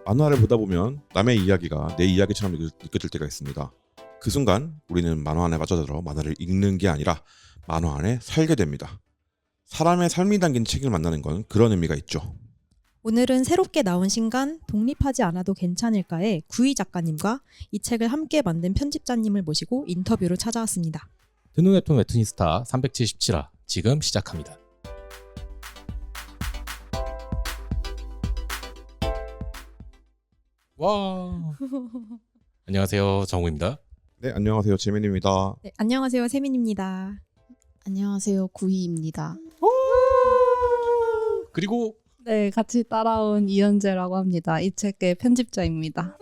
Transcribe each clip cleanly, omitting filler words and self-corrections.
만화를 보다 보면 남의 이야기가 내 이야기처럼 느껴질 때가 있습니다. 그 순간 우리는 만화 안에 빠져들어 만화를 읽는 게 아니라 만화 안에 살게 됩니다. 사람의 삶이 담긴 책을 만나는 건 그런 의미가 있죠. 오늘은 새롭게 나온 신간 독립하지 않아도 괜찮을까의 구희 작가님과 이 책을 함께 만든 편집자님을 모시고 인터뷰로 찾아왔습니다. 드는 웹툰 웹툰이스타 377화 지금 시작합니다. 와. 안녕하세요, 정우입니다. 네, 안녕하세요. 재민입니다. 네, 안녕하세요. 세민입니다. 안녕하세요. 구희입니다. 그리고 네, 같이 따라온 이현재라고 합니다. 이 책의 편집자입니다.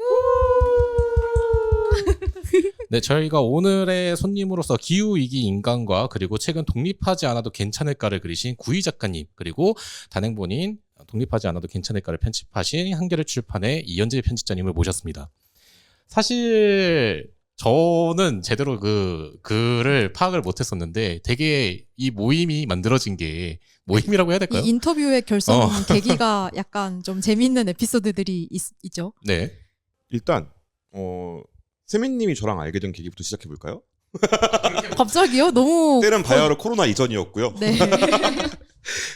네, 저희가 오늘의 손님으로서 기후위기 인간과 그리고 최근 독립하지 않아도 괜찮을까를 그리신 구희 작가님, 그리고 단행본인 독립하지 않아도 괜찮을까를 편집하신 한겨레 출판의 이현재 편집자님을 모셨습니다. 사실 저는 제대로 그 글을 파악을 못했었는데 되게 이 모임이 만들어진 게 모임이라고 해야 될까요? 이 인터뷰의 결성 계기가 약간 좀 재미있는 에피소드들이 있죠. 네. 일단 세민님이 저랑 알게 된 계기부터 시작해 볼까요? 갑자기요? 너무 때는 바야흐로 코로나 이전이었고요. 네.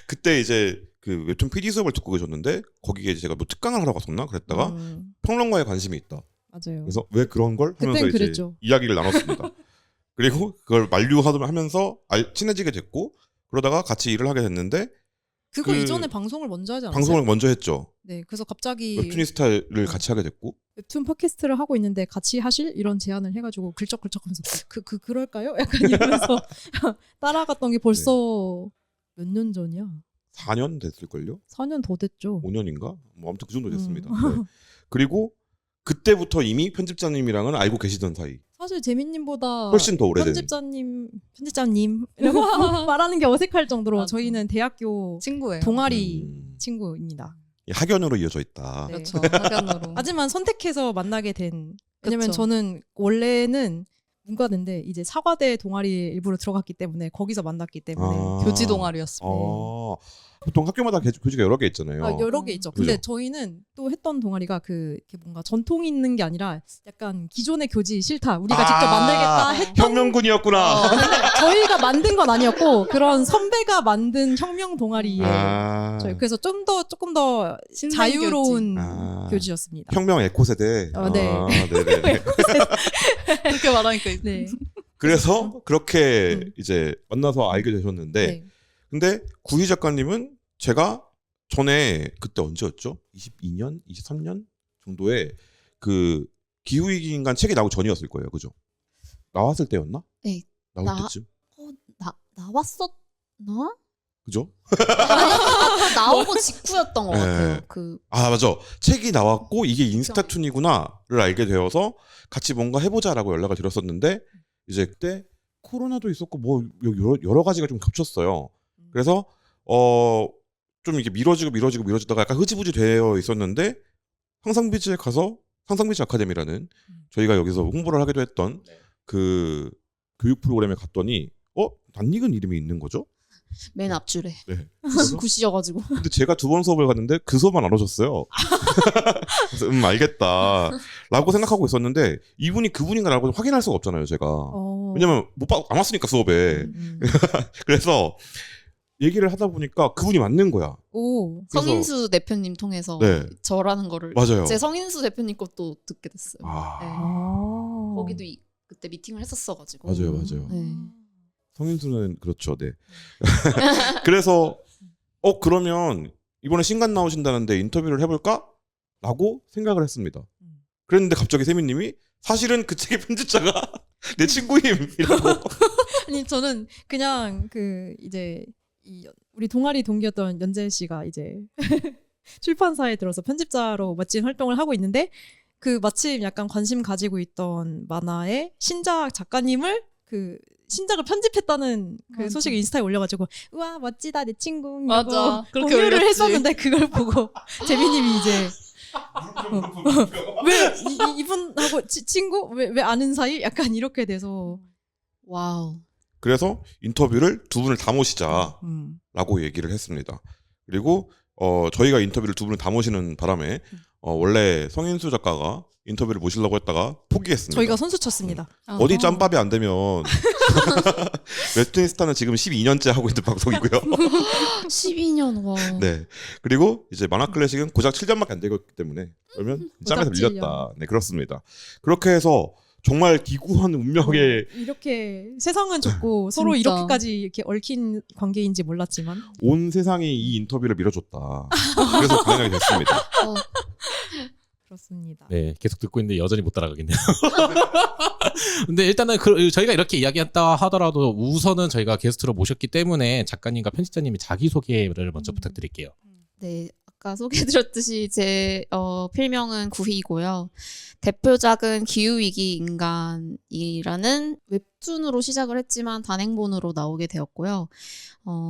그때 이제 그 웹툰 PD 수업을 듣고 계셨는데 거기에 제가 뭐 특강을 하러 갔었나 그랬다가 평론가에 관심이 있다. 맞아요. 그래서 왜 그런 걸 하면서 그땐 이제 그랬죠. 이야기를 나눴습니다. 그리고 그걸 만류하면서 친해지게 됐고 그러다가 같이 일을 하게 됐는데 그거 그 이전에 방송을 먼저 하지 않았어요? 방송을 먼저 했죠. 네, 그래서 갑자기 웹툰이스타를 같이 하게 됐고 웹툰 팟캐스트를 하고 있는데 같이 하실 이런 제안을 해가지고 글쩍글쩍하면서 그럴까요? 약간 이러면서 따라갔던 게 벌써 몇 년 전이야? 4년 됐을걸요? 4년 더 됐죠. 5년인가? 뭐 아무튼 그 정도 됐습니다. 네. 그리고 그때부터 이미 편집자님이랑은 알고 계시던 사이. 사실 재민님보다 훨씬 더 오래된. 편집자님이라고 말하는 게 어색할 정도로 맞아. 저희는 대학교 친구예요. 동아리 친구입니다. 학연으로 이어져 있다. 네. 그렇죠. 학연으로. 하지만 선택해서 만나게 된 왜냐면 그쵸. 저는 원래는 문과대인데 이제 사과대 동아리에 일부러 들어갔기 때문에 거기서 만났기 때문에 교지 동아리였습니다. 보통 학교마다 교지가 여러 개 있잖아요. 여러 개 있죠. 근데 그죠? 저희는 또 했던 동아리가 이렇게 뭔가 전통이 있는 게 아니라 약간 기존의 교지 싫다. 우리가 직접 만들겠다 했던 혁명군이었구나. 근데 저희가 만든 건 아니었고 그런 선배가 만든 혁명 동아리에 그래서 조금 더 자유로운 교지였습니다. 혁명 에코 세대. 네. 네네네. 그렇게 말하니까 네. 그래서 그렇게 이제 만나서 알게 되셨는데, 네. 근데 구희 작가님은 제가 전에 그때 언제였죠? 22년, 23년 정도에 그 기후위기 인간 책이 나오기 전이었을 거예요, 그죠? 나왔을 때였나? 네. 나올 때쯤, 나왔었나? 그죠? 나오고 직후였던 것 네. 같아요. 맞아. 책이 나왔고 이게 인스타툰이구나를 알게 되어서 같이 뭔가 해보자라고 연락을 드렸었는데 이제 그때 코로나도 있었고 뭐 여러 가지가 좀 겹쳤어요. 그래서 좀 이렇게 미뤄지다가 약간 흐지부지 되어 있었는데 상상비지에 가서 상상비지 아카데미라는 저희가 여기서 홍보를 하기도 했던 그 교육 프로그램에 갔더니 낯익은 이름이 있는 거죠? 맨 앞줄에 네. 구시여가지고. 근데 제가 2번 수업을 갔는데 그 수업만 안 오셨어요. 그래서 알겠다 라고 생각하고 있었는데 이분이 그분인가라고 확인할 수가 없잖아요, 제가. 왜냐면 안 왔으니까 수업에. 그래서 얘기를 하다 보니까 그분이 맞는 거야. 오. 그래서- 성인수 대표님 통해서 네. 저라는 거를 맞아요. 제 성인수 대표님 것도 듣게 됐어요. 아, 네. 거기도 그때 미팅을 했었어가지고. 맞아요. 네. 성인수는 그렇죠. 네. 그래서 그러면 이번에 신간 나오신다는데 인터뷰를 해볼까? 라고 생각을 했습니다. 그랬는데 갑자기 세민님이 사실은 그 책의 편집자가 내 친구임이라고. 아니 저는 그냥 이제 우리 동아리 동기였던 연재 씨가 이제 출판사에 들어서 편집자로 멋진 활동을 하고 있는데 그 마침 약간 관심 가지고 있던 만화의 신작 작가님을 신작을 편집했다는 그 맞아. 소식을 인스타에 올려가지고 우와 멋지다 내 친구 맞아. 그렇게 공유를 올렸지. 했었는데 그걸 보고 재민님이 이제 왜 이분하고 친구 왜 아는 사이 약간 이렇게 돼서 와우. 그래서 인터뷰를 두 분을 다 모시자라고 얘기를 했습니다. 그리고 저희가 인터뷰를 두 분을 다 모시는 바람에 원래 성인수 작가가 인터뷰를 모시려고 했다가 포기했습니다. 저희가 선수 쳤습니다. 어디 짬밥이 안 되면 웹툰스타는 지금 12년째 하고 있는 방송이고요. 12년 와. 네. 그리고 이제 만화 클래식은 고작 7년밖에 안 되기 때문에 그러면 짬에서 고작 밀렸다. 네, 그렇습니다. 그렇게 해서 정말 기구한 운명의 이렇게 세상은 좁고 서로 진짜. 이렇게까지 이렇게 얽힌 관계인지 몰랐지만 온 세상이 이 인터뷰를 밀어줬다. 그래서 진행이 됐습니다. 그렇습니다. 네, 계속 듣고 있는데 여전히 못 따라가겠네요. 근데 일단은 저희가 이렇게 이야기했다 하더라도 우선은 저희가 게스트로 모셨기 때문에 작가님과 편집자님이 자기소개를 먼저 부탁드릴게요. 네, 아까 소개해드렸듯이 제 필명은 구희이고요. 대표작은 기후위기 인간이라는 웹툰으로 시작을 했지만 단행본으로 나오게 되었고요.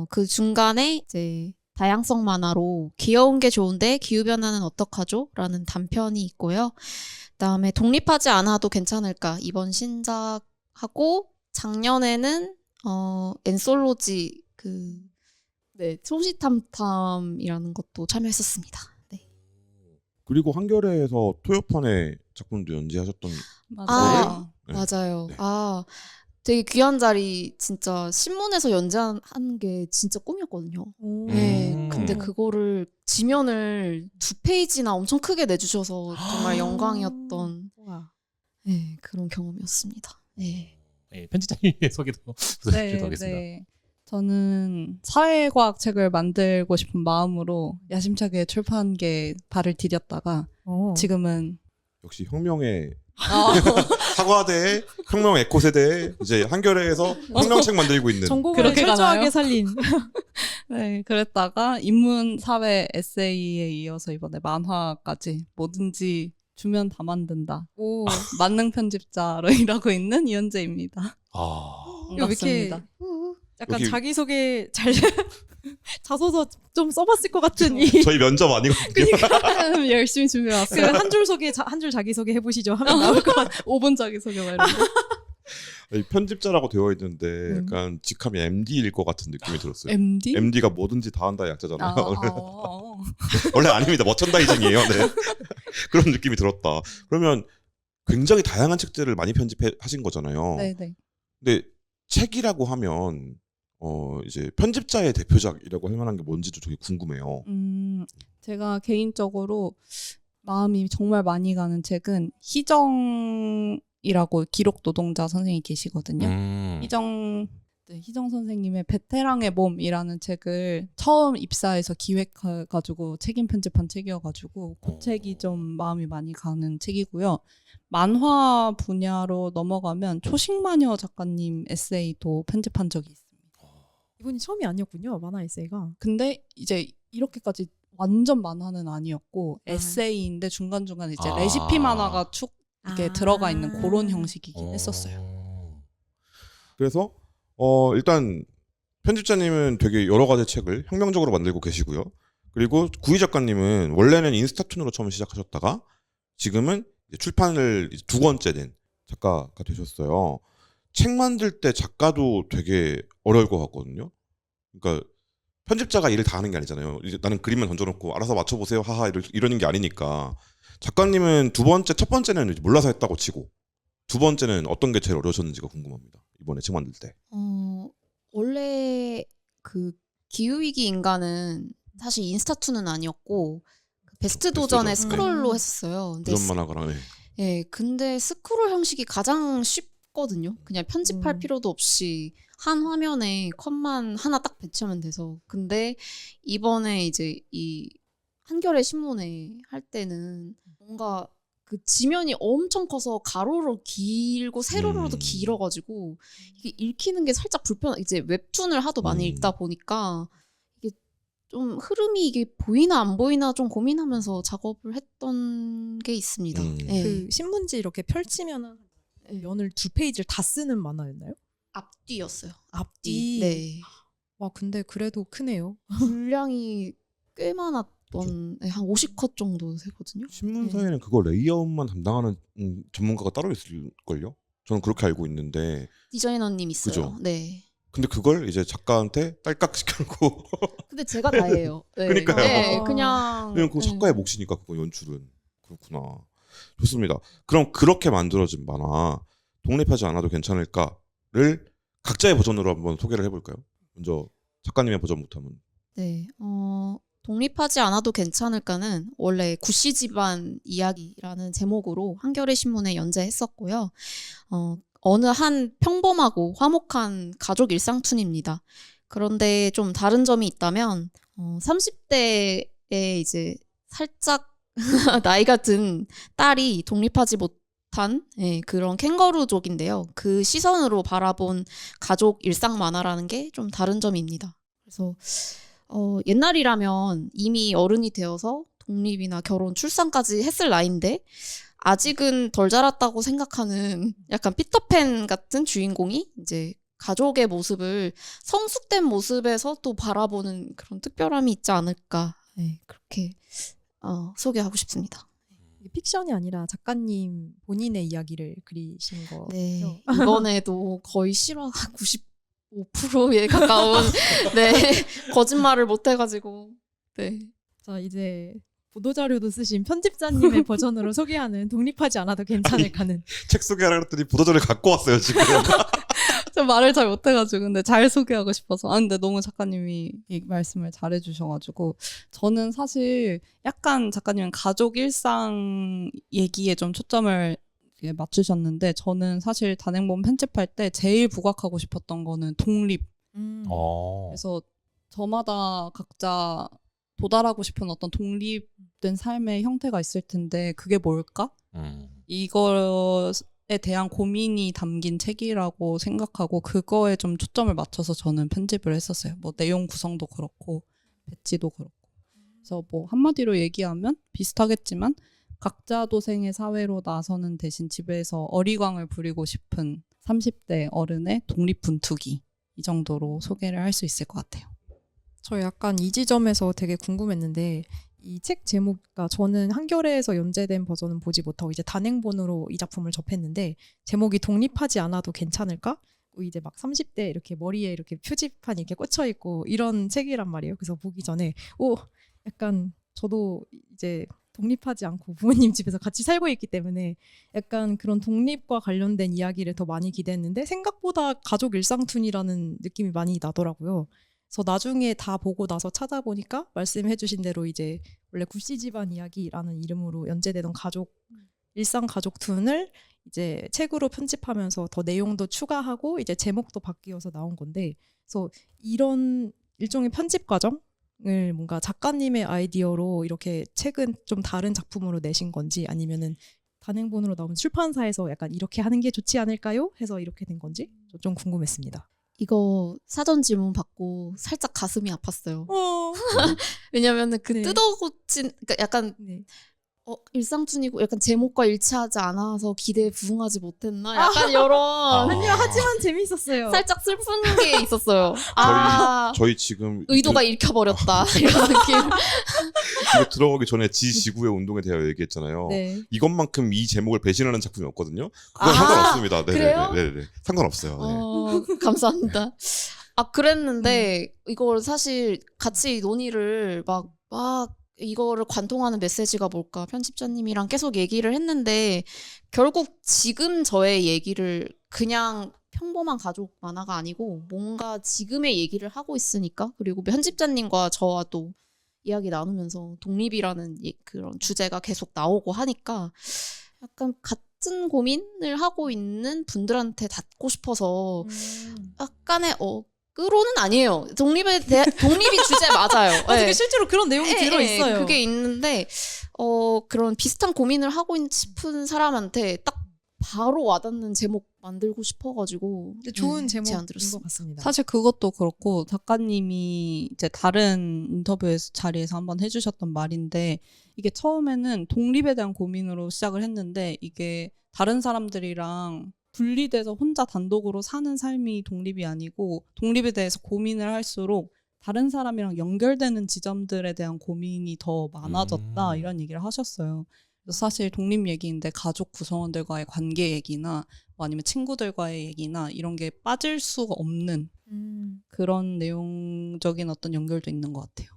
그 중간에 이제 다양성 만화로 귀여운 게 좋은데 기후변화는 어떡하죠? 라는 단편이 있고요. 그다음에 독립하지 않아도 괜찮을까? 이번 신작하고 작년에는 엔솔로지 소시탐탐이라는 것도 참여했었습니다. 네. 그리고 한겨레에서 토요판에 작품도 연재하셨던 아, 네. 맞아요. 네. 아, 되게 귀한 자리 진짜 신문에서 연재하는 게 진짜 꿈이었거든요. 오. 네, 근데 그거를 지면을 2페이지나 엄청 크게 내주셔서 정말 영광이었던 우와. 네, 그런 경험이었습니다. 네. 네, 편집자님의 소개도 부탁드리도록 네, 하겠습니다. 네. 저는 사회과학 책을 만들고 싶은 마음으로 야심차게 출판계에 발을 디뎠다가 지금은 역시 혁명의 사과대, 혁명 에코세대 이제 한겨레에서 혁명책 만들고 있는 전공을 그렇게 철저하게 가나요? 살린 네, 그랬다가 인문 사회 에세이에 이어서 이번에 만화까지 뭐든지 주면 다 만든다. 오. 만능 편집자로 일하고 있는 이현재입니다. 아, 이거 왜 이렇게 반갑습니다. 약간 여기- 자기소개 잘 자소서 좀 써봤을 것 같은 이 저희 면접 아니거든요. 열심히 준비해왔어요. 한 줄 소개 한 줄 자기소개 해보시죠 하면 나올 것 같아. 5분 자기소개 막 이런 거. 아니, 편집자라고 되어 있는데 약간 직함이 MD일 것 같은 느낌이 들었어요. MD? MD가 뭐든지 다 한다 약자잖아요. 아. 원래 아닙니다. 머천다이징이에요. 네. 그런 느낌이 들었다. 그러면 굉장히 다양한 책들을 많이 편집하신 거잖아요. 네네. 근데 책이라고 하면 이제 편집자의 대표작이라고 할 만한 게 뭔지도 되게 궁금해요. 제가 개인적으로 마음이 정말 많이 가는 책은 희정이라고 기록 노동자 선생님이 계시거든요. 희정 선생님의 베테랑의 몸이라는 책을 처음 입사해서 기획해가지고 책임 편집한 책이어가지고 그 책이 좀 마음이 많이 가는 책이고요. 만화 분야로 넘어가면 초식마녀 작가님 에세이도 편집한 적이 있습니다. 이분이 처음이 아니었군요 만화 에세이가. 근데 이제 이렇게까지 완전 만화는 아니었고 에세이인데 중간중간 이제 레시피 만화가 축 이렇게 들어가 있는 그런 형식이긴 했었어요. 그래서 일단 편집자님은 되게 여러 가지 책을 혁명적으로 만들고 계시고요. 그리고 구희 작가님은 원래는 인스타툰으로 처음 시작하셨다가 지금은 이제 출판을 이제 2권째 된 작가가 되셨어요. 책 만들 때 작가도 되게 어려울 것 같거든요. 그러니까 편집자가 일을 다 하는 게 아니잖아요. 이제 나는 그림만 던져놓고 알아서 맞춰보세요 하하 이러는 게 아니니까. 작가님은 첫 번째는 이제 몰라서 했다고 치고 두 번째는 어떤 게 제일 어려우셨는지가 궁금합니다. 이번에 책 만들 때. 원래 그 기후위기 인간은 사실 인스타툰은 아니었고 베스트 도전에 도전. 스크롤로 했었어요. 근데 도전 만화가랑 근데 스크롤 형식이 가장 쉽거든요. 그냥 편집할 음. 필요도 없이 한 화면에 컷만 하나 딱 배치하면 돼서. 근데 이번에 이제 이 한겨레 신문에 할 때는 뭔가 그 지면이 엄청 커서 가로로 길고 세로로도 길어가지고 이게 읽히는 게 살짝 이제 웹툰을 하도 많이 읽다 보니까 이게 좀 흐름이 이게 보이나 안 보이나 좀 고민하면서 작업을 했던 게 있습니다. 네. 그 신문지 이렇게 펼치면은 면을 2페이지를 다 쓰는 만화였나요? 앞뒤였어요. 앞뒤. 네. 와 근데 그래도 크네요. 분량이 꽤 많았던 한 50컷 정도 되거든요. 신문사에는 그거 레이아웃만 담당하는 전문가가 따로 있을걸요? 저는 그렇게 알고 있는데. 디자이너님 있어요. 그죠? 네. 근데 그걸 이제 작가한테 딸깍 시켜놓고 근데 제가 다 해요. 네. 그러니까요. 네, 그냥 그거 작가의 몫이니까 그거 연출은. 그렇구나. 좋습니다. 그럼 그렇게 만들어진 만화 독립하지 않아도 괜찮을까를 각자의 버전으로 한번 소개를 해볼까요? 먼저 작가님의 버전부터 한번. 네, 독립하지 않아도 괜찮을까는 원래 구씨 집안 이야기라는 제목으로 한겨레 신문에 연재했었고요. 어느 한 평범하고 화목한 가족 일상툰입니다. 그런데 좀 다른 점이 있다면 30대에 이제 살짝 나이가 든 딸이 독립하지 못한 그런 캥거루족인데요. 그 시선으로 바라본 가족 일상 만화라는 게 좀 다른 점입니다. 그래서 옛날이라면 이미 어른이 되어서 독립이나 결혼, 출산까지 했을 나이인데 아직은 덜 자랐다고 생각하는 약간 피터팬 같은 주인공이 이제 가족의 모습을 성숙된 모습에서 또 바라보는 그런 특별함이 있지 않을까. 네, 그렇게 소개하고 싶습니다. 이게 픽션이 아니라 작가님 본인의 이야기를 그리신 거죠? 네, 이번에도 거의 실화가 95%에 가까운 네, 거짓말을 못해가지고 네. 자, 이제 보도자료도 쓰신 편집자님의 버전으로 소개하는 독립하지 않아도 괜찮을까는. 책 소개하라 그랬더니 보도자료 갖고 왔어요 지금. 저 말을 잘 못해가지고 근데 잘 소개하고 싶어서. 근데 너무 작가님이 이 말씀을 잘해주셔가지고 저는 사실 약간 작가님은 가족 일상 얘기에 좀 초점을 맞추셨는데 저는 사실 단행본 편집할 때 제일 부각하고 싶었던 거는 독립. 그래서 저마다 각자 도달하고 싶은 어떤 독립된 삶의 형태가 있을 텐데 그게 뭘까? 이거에 대한 고민이 담긴 책이라고 생각하고 그거에 좀 초점을 맞춰서 저는 편집을 했었어요. 뭐 내용 구성도 그렇고 배치도 그렇고. 그래서 뭐 한마디로 얘기하면 비슷하겠지만 각자 도생의 사회로 나서는 대신 집에서 어리광을 부리고 싶은 30대 어른의 독립분투기, 이 정도로 소개를 할 수 있을 것 같아요. 저 약간 이 지점에서 되게 궁금했는데 이 책 제목가 저는 한겨레에서 연재된 버전은 보지 못하고 이제 단행본으로 이 작품을 접했는데 제목이 독립하지 않아도 괜찮을까? 이제 막 30대 이렇게 머리에 이렇게 표지판이 이렇게 꽂혀 있고 이런 책이란 말이에요. 그래서 보기 전에 약간 저도 이제 독립하지 않고 부모님 집에서 같이 살고 있기 때문에 약간 그런 독립과 관련된 이야기를 더 많이 기대했는데 생각보다 가족 일상툰이라는 느낌이 많이 나더라고요. 그래서 나중에 다 보고 나서 찾아보니까 말씀해주신 대로 이제 원래 구씨 집안 이야기라는 이름으로 연재되던 일상 가족툰을 이제 책으로 편집하면서 더 내용도 추가하고 이제 제목도 바뀌어서 나온 건데, 그래서 이런 일종의 편집 과정을 뭔가 작가님의 아이디어로 이렇게 책은 좀 다른 작품으로 내신 건지 아니면은 단행본으로 나온 출판사에서 약간 이렇게 하는 게 좋지 않을까요? 해서 이렇게 된 건지 좀 궁금했습니다. 이거 사전 질문 받고 살짝 가슴이 아팠어요. 왜냐면은 그 네. 뜯어고친, 그러니까 약간 네. 일상툰이고 약간 제목과 일치하지 않아서 기대에 부응하지 못했나? 약간 이런 아니요, 하지만 재밌었어요. 살짝 슬픈 게 있었어요. 저희 지금 의도가 읽혀버렸다 이런 느낌. 이거 들어가기 전에 지구의 운동에 대하여 얘기했잖아요. 네. 이것만큼 이 제목을 배신하는 작품이 없거든요. 그건 상관없습니다. 그래요? 네네네. 상관없어요. 네. 감사합니다. 그랬는데 이걸 사실 같이 논의를 막 이거를 관통하는 메시지가 뭘까 편집자님이랑 계속 얘기를 했는데 결국 지금 저의 얘기를 그냥 평범한 가족 만화가 아니고 뭔가 지금의 얘기를 하고 있으니까, 그리고 편집자님과 저와 또 이야기 나누면서 독립이라는 그런 주제가 계속 나오고 하니까 약간 같은 고민을 하고 있는 분들한테 닿고 싶어서 약간의 으로는 아니에요. 독립이 주제 맞아요. 네. 실제로 그런 내용이 들어있어요. 그게 있는데 그런 비슷한 고민을 하고 싶은 사람한테 딱 바로 와닿는 제목 만들고 싶어가지고 좋은 제목인 제안 드렸습니다. 것 같습니다. 사실 그것도 그렇고 작가님이 이제 다른 인터뷰에서 자리에서 한번 해주셨던 말인데 이게 처음에는 독립에 대한 고민으로 시작을 했는데 이게 다른 사람들이랑 분리돼서 혼자 단독으로 사는 삶이 독립이 아니고 독립에 대해서 고민을 할수록 다른 사람이랑 연결되는 지점들에 대한 고민이 더 많아졌다 이런 얘기를 하셨어요. 그래서 사실 독립 얘기인데 가족 구성원들과의 관계 얘기나 뭐 아니면 친구들과의 얘기나 이런 게 빠질 수가 없는 그런 내용적인 어떤 연결도 있는 것 같아요.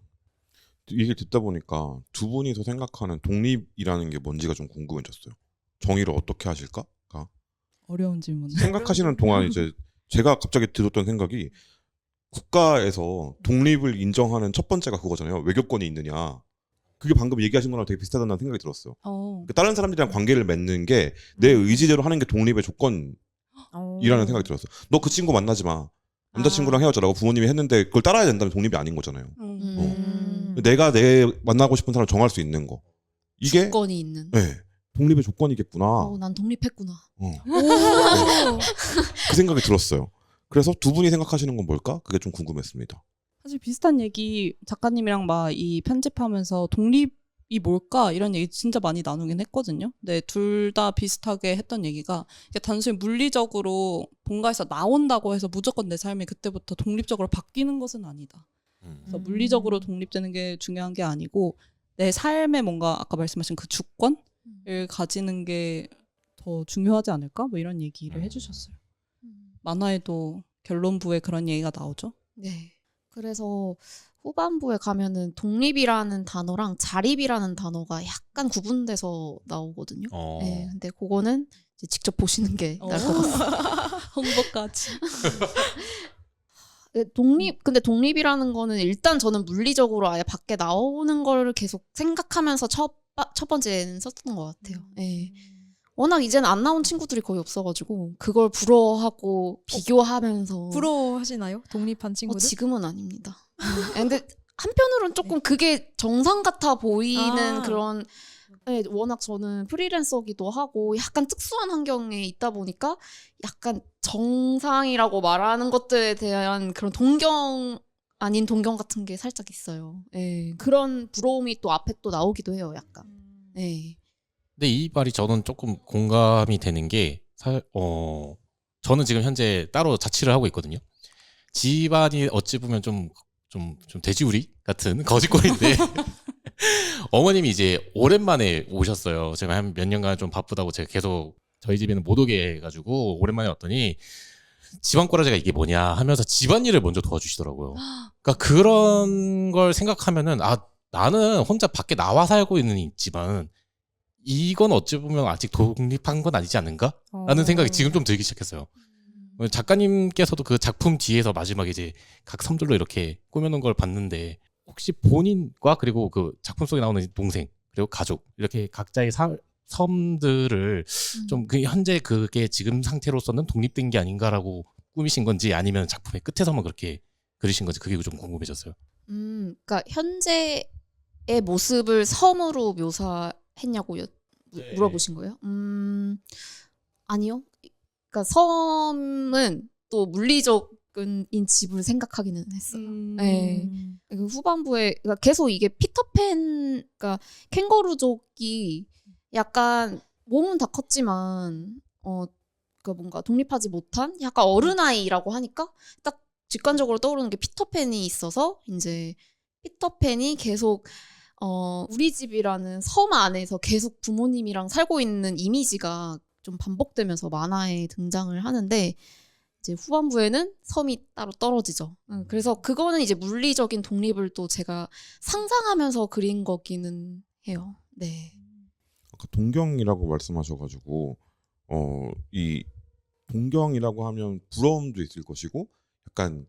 얘기를 듣다 보니까 두 분이서 생각하는 독립이라는 게 뭔지가 좀 궁금해졌어요. 정의를 어떻게 하실까?가 어려운 질문. 생각하시는 동안 이제 제가 갑자기 들었던 생각이 국가에서 독립을 인정하는 첫 번째가 그거잖아요. 외교권이 있느냐. 그게 방금 얘기하신 거랑 되게 비슷하다는 생각이 들었어요. 그러니까 다른 사람들이랑 관계를 맺는 게 내 의지대로 하는 게 독립의 조건이라는 생각이 들었어요. 너 그 친구 만나지 마. 남자친구랑 헤어져라고 부모님이 했는데 그걸 따라야 된다면 독립이 아닌 거잖아요. 내가 내 만나고 싶은 사람을 정할 수 있는 거. 이게 조건이 있는. 네, 독립의 조건이겠구나. 난 독립했구나. 그 생각이 들었어요. 그래서 두 분이 생각하시는 건 뭘까? 그게 좀 궁금했습니다. 사실 비슷한 얘기 작가님이랑 막 이 편집하면서 독립이 뭘까 이런 얘기 진짜 많이 나누긴 했거든요. 근데 둘 다 비슷하게 했던 얘기가 이게 단순히 물리적으로 본가에서 나온다고 해서 무조건 내 삶이 그때부터 독립적으로 바뀌는 것은 아니다. 그래서 물리적으로 독립되는 게 중요한 게 아니고 내 삶에 뭔가 아까 말씀하신 그 주권을 가지는 게 더 중요하지 않을까? 뭐 이런 얘기를 해주셨어요. 만화에도 결론부에 그런 얘기가 나오죠. 네. 그래서 후반부에 가면은 독립이라는 단어랑 자립이라는 단어가 약간 구분돼서 나오거든요. 네. 근데 그거는 이제 직접 보시는 게 나을 것 같습니다. 홍보까지. 근데 독립이라는 거는 일단 저는 물리적으로 아예 밖에 나오는 걸 계속 생각하면서 첫 번째는 썼던 것 같아요. 네. 워낙 이제는 안 나온 친구들이 거의 없어가지고 그걸 부러워하고 비교하면서 부러워하시나요? 독립한 친구들? 지금은 아닙니다. 근데 한편으로는 조금 그게 정상 같아 보이는 그런 네, 워낙 저는 프리랜서기도 하고 약간 특수한 환경에 있다 보니까 약간 정상이라고 말하는 것들에 대한 그런 동경 아닌 동경 같은 게 살짝 있어요. 네, 그런 부러움이 또 앞에 또 나오기도 해요. 약간. 네. 근데 이 말이 저는 조금 공감이 되는 게 저는 지금 현재 따로 자취를 하고 있거든요. 집안이 어찌 보면 좀 돼지우리 같은 거짓골인데 어머님이 이제 오랜만에 오셨어요. 제가 한 몇 년간 좀 바쁘다고 제가 계속 저희 집에는 못 오게 해가지고 오랜만에 왔더니 집안 꼬라지가 이게 뭐냐 하면서 집안일을 먼저 도와주시더라고요. 그러니까 그런 걸 생각하면은 나는 혼자 밖에 나와 살고 있는 있지만 이건 어찌 보면 아직 독립한 건 아니지 않는가? 라는 생각이 지금 좀 들기 시작했어요. 작가님께서도 그 작품 뒤에서 마지막에 이제 각 섬들로 이렇게 꾸며놓은 걸 봤는데 혹시 본인과 그리고 그 작품 속에 나오는 동생 그리고 가족 이렇게 각자의 섬들을 좀 현재 그게 지금 상태로서는 독립된 게 아닌가라고 꾸미신 건지 아니면 작품의 끝에서만 그렇게 그리신 건지 그게 좀 궁금해졌어요. 그러니까 현재의 모습을 섬으로 묘사했냐고 물어보신 거예요? 아니요. 그러니까 섬은 또 물리적인 집을 생각하기는 했어요. 네. 후반부에 그러니까 계속 이게 피터팬, 그러니까 캥거루족이 약간 몸은 다 컸지만 그러니까 뭔가 독립하지 못한 약간 어른아이라고 하니까 딱 직관적으로 떠오르는 게 피터팬이 있어서 이제 피터팬이 계속 우리 집이라는 섬 안에서 계속 부모님이랑 살고 있는 이미지가 좀 반복되면서 만화에 등장을 하는데 이제 후반부에는 섬이 따로 떨어지죠. 그래서 그거는 이제 물리적인 독립을 또 제가 상상하면서 그린 거기는 해요. 네. 아까 동경이라고 말씀하셔가지고 이 동경이라고 하면 부러움도 있을 것이고 약간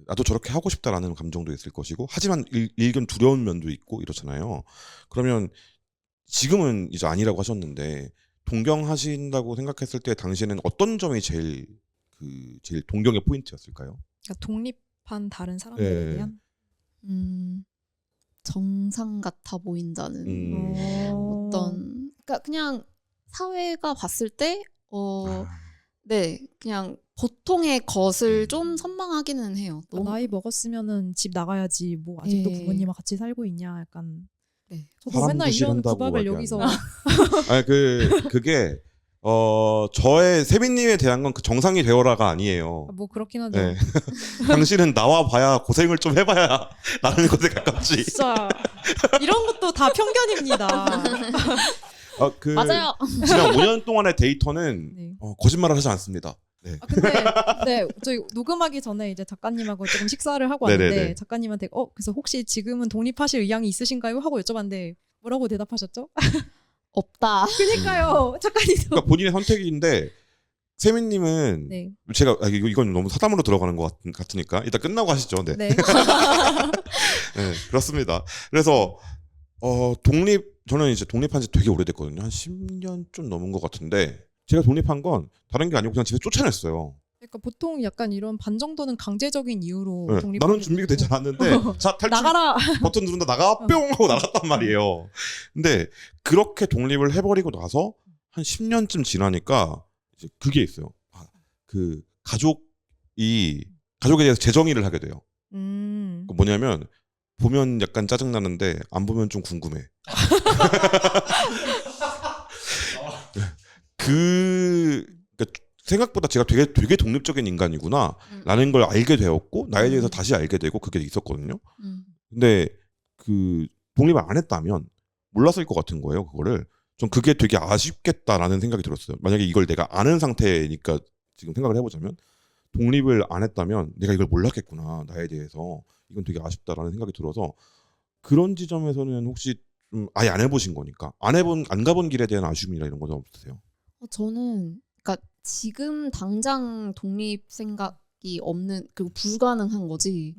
나도 저렇게 하고 싶다라는 감정도 있을 것이고 하지만 일견 두려운 면도 있고 이렇잖아요. 그러면 지금은 이제 아니라고 하셨는데 동경하신다고 생각했을 때 당시에는 어떤 점이 제일 동경의 포인트였을까요? 그러니까 독립한 다른 사람들에 대한 정상 같아 보인다는 어떤 그러니까 그냥 사회가 봤을 때 네, 그냥 보통의 것을 좀 선망하기는 해요. 너무 나이 먹었으면은 집 나가야지 뭐 아직도 네. 부모님과 같이 살고 있냐 약간. 네. 저도 맨날 이런 싫은다고 구박을 말이 여기서 아니 그게 저의 세빈님에 대한 건 그 정상이 되어라가 아니에요. 뭐 그렇긴 하죠. 네. 당신은 나와 봐야 고생을 좀 해봐야 나는 것에 가깝지. 진짜 이런 것도 다 편견입니다. 맞아요. 지난 5년 동안의 데이터는 네. 거짓말을 하지 않습니다. 근데 네 저희 녹음하기 전에 이제 작가님하고 조금 식사를 하고 네네네. 왔는데 작가님한테 그래서 혹시 지금은 독립하실 의향이 있으신가요? 하고 여쭤봤는데 뭐라고 대답하셨죠? 없다. 그니까요 작가님도 그러니까 본인의 선택인데 세민님은 네. 제가 이건 너무 사담으로 들어가는 것 같으니까 일단 끝나고 하시죠. 네. 네. 네, 그렇습니다. 그래서 저는 이제 독립한 지 되게 오래됐거든요. 한 10년 좀 넘은 것 같은데 제가 독립한 건 다른 게 아니고 그냥 집에 쫓아냈어요. 그러니까 보통 약간 이런 반 정도는 강제적인 이유로 네, 독립. 나는 준비가 되지 않았는데 자 탈출 나가라. 버튼 누른다 나가 뿅 하고 나갔단 말이에요. 근데 그렇게 독립을 해버리고 나서 한 10년쯤 지나니까 이제 그게 있어요. 그 가족에 대해서 재정의를 하게 돼요. 뭐냐면 보면 약간 짜증 나는데 안 보면 좀 궁금해. 그러니까 생각보다 제가 되게 독립적인 인간이구나라는 걸 알게 되었고 나에 대해서 다시 알게 되고 그게 있었거든요. 근데 그 독립을 안 했다면 몰랐을 것 같은 거예요. 그거를 전 그게 되게 아쉽겠다라는 생각이 들었어요. 만약에 이걸 내가 아는 상태니까 지금 생각을 해보자면 독립을 안 했다면 내가 이걸 몰랐겠구나 나에 대해서 이건 되게 아쉽다라는 생각이 들어서 그런 지점에서는 혹시 좀 아예 안 해보신 거니까 안 가본 길에 대한 아쉬움이나 이런 거 좀 없으세요? 저는 그러니까 지금 당장 독립 생각이 없는 그리고 불가능한 거지.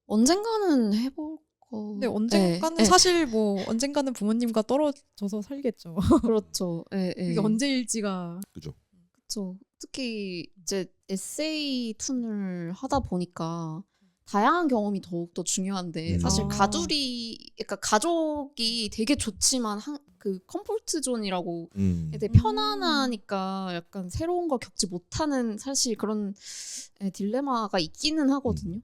언젠가는 해볼 거. 근데 언젠가는 네, 사실 뭐 언젠가는 부모님과 떨어져서 살겠죠. 그렇죠. 예, 예. 이게 언제일지가. 그죠? 그렇죠. 특히 이제 에세이 툰을 하다 보니까 다양한 경험이 더욱더 중요한데 사실 아. 그러니까 가족이 되게 좋지만 그 컴포트 존이라고 되게 음. 편안하니까 약간 새로운 걸 겪지 못하는 사실 그런 딜레마가 있기는 하거든요.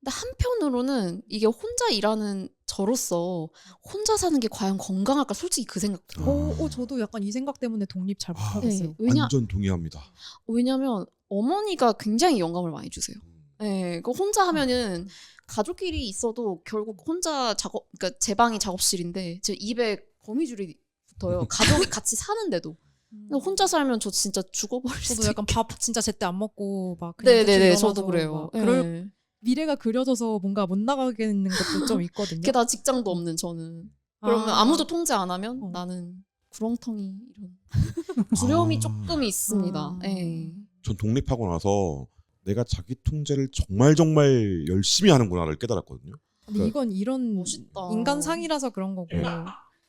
근데 한편으로는 이게 혼자 일하는 저로서 혼자 사는 게 과연 건강할까 솔직히 그 생각 들어요. 저도 약간 이 생각 때문에 독립 잘 아, 못하겠어요. 네, 완전 동의합니다. 왜냐면 어머니가 굉장히 영감을 많이 주세요. 네, 그 혼자 하면은 가족끼리 있어도 결국 혼자 그러니까 제 방이 작업실인데 제 입에 거미줄이 붙어요. 가족이 같이 사는데도. 근데 혼자 살면 저 진짜 죽어버릴 수도 저도 약간 밥 진짜 제때 안 먹고 막 그냥 대충 네네네, 일어나서 저도 그래요. 막 그럴 네. 미래가 그려져서 뭔가 못 나가겠는 것도 좀 있거든요. 게다가 직장도 없는 저는. 그러면 아무도 통제 안 하면 나는 구렁텅이 이런 두려움이 조금 있습니다. 네. 전 독립하고 나서 내가 자기 통제를 정말 열심히 하는구나를 깨달았거든요. 근데 이건 이런 멋있다. 인간상이라서 그런 거고.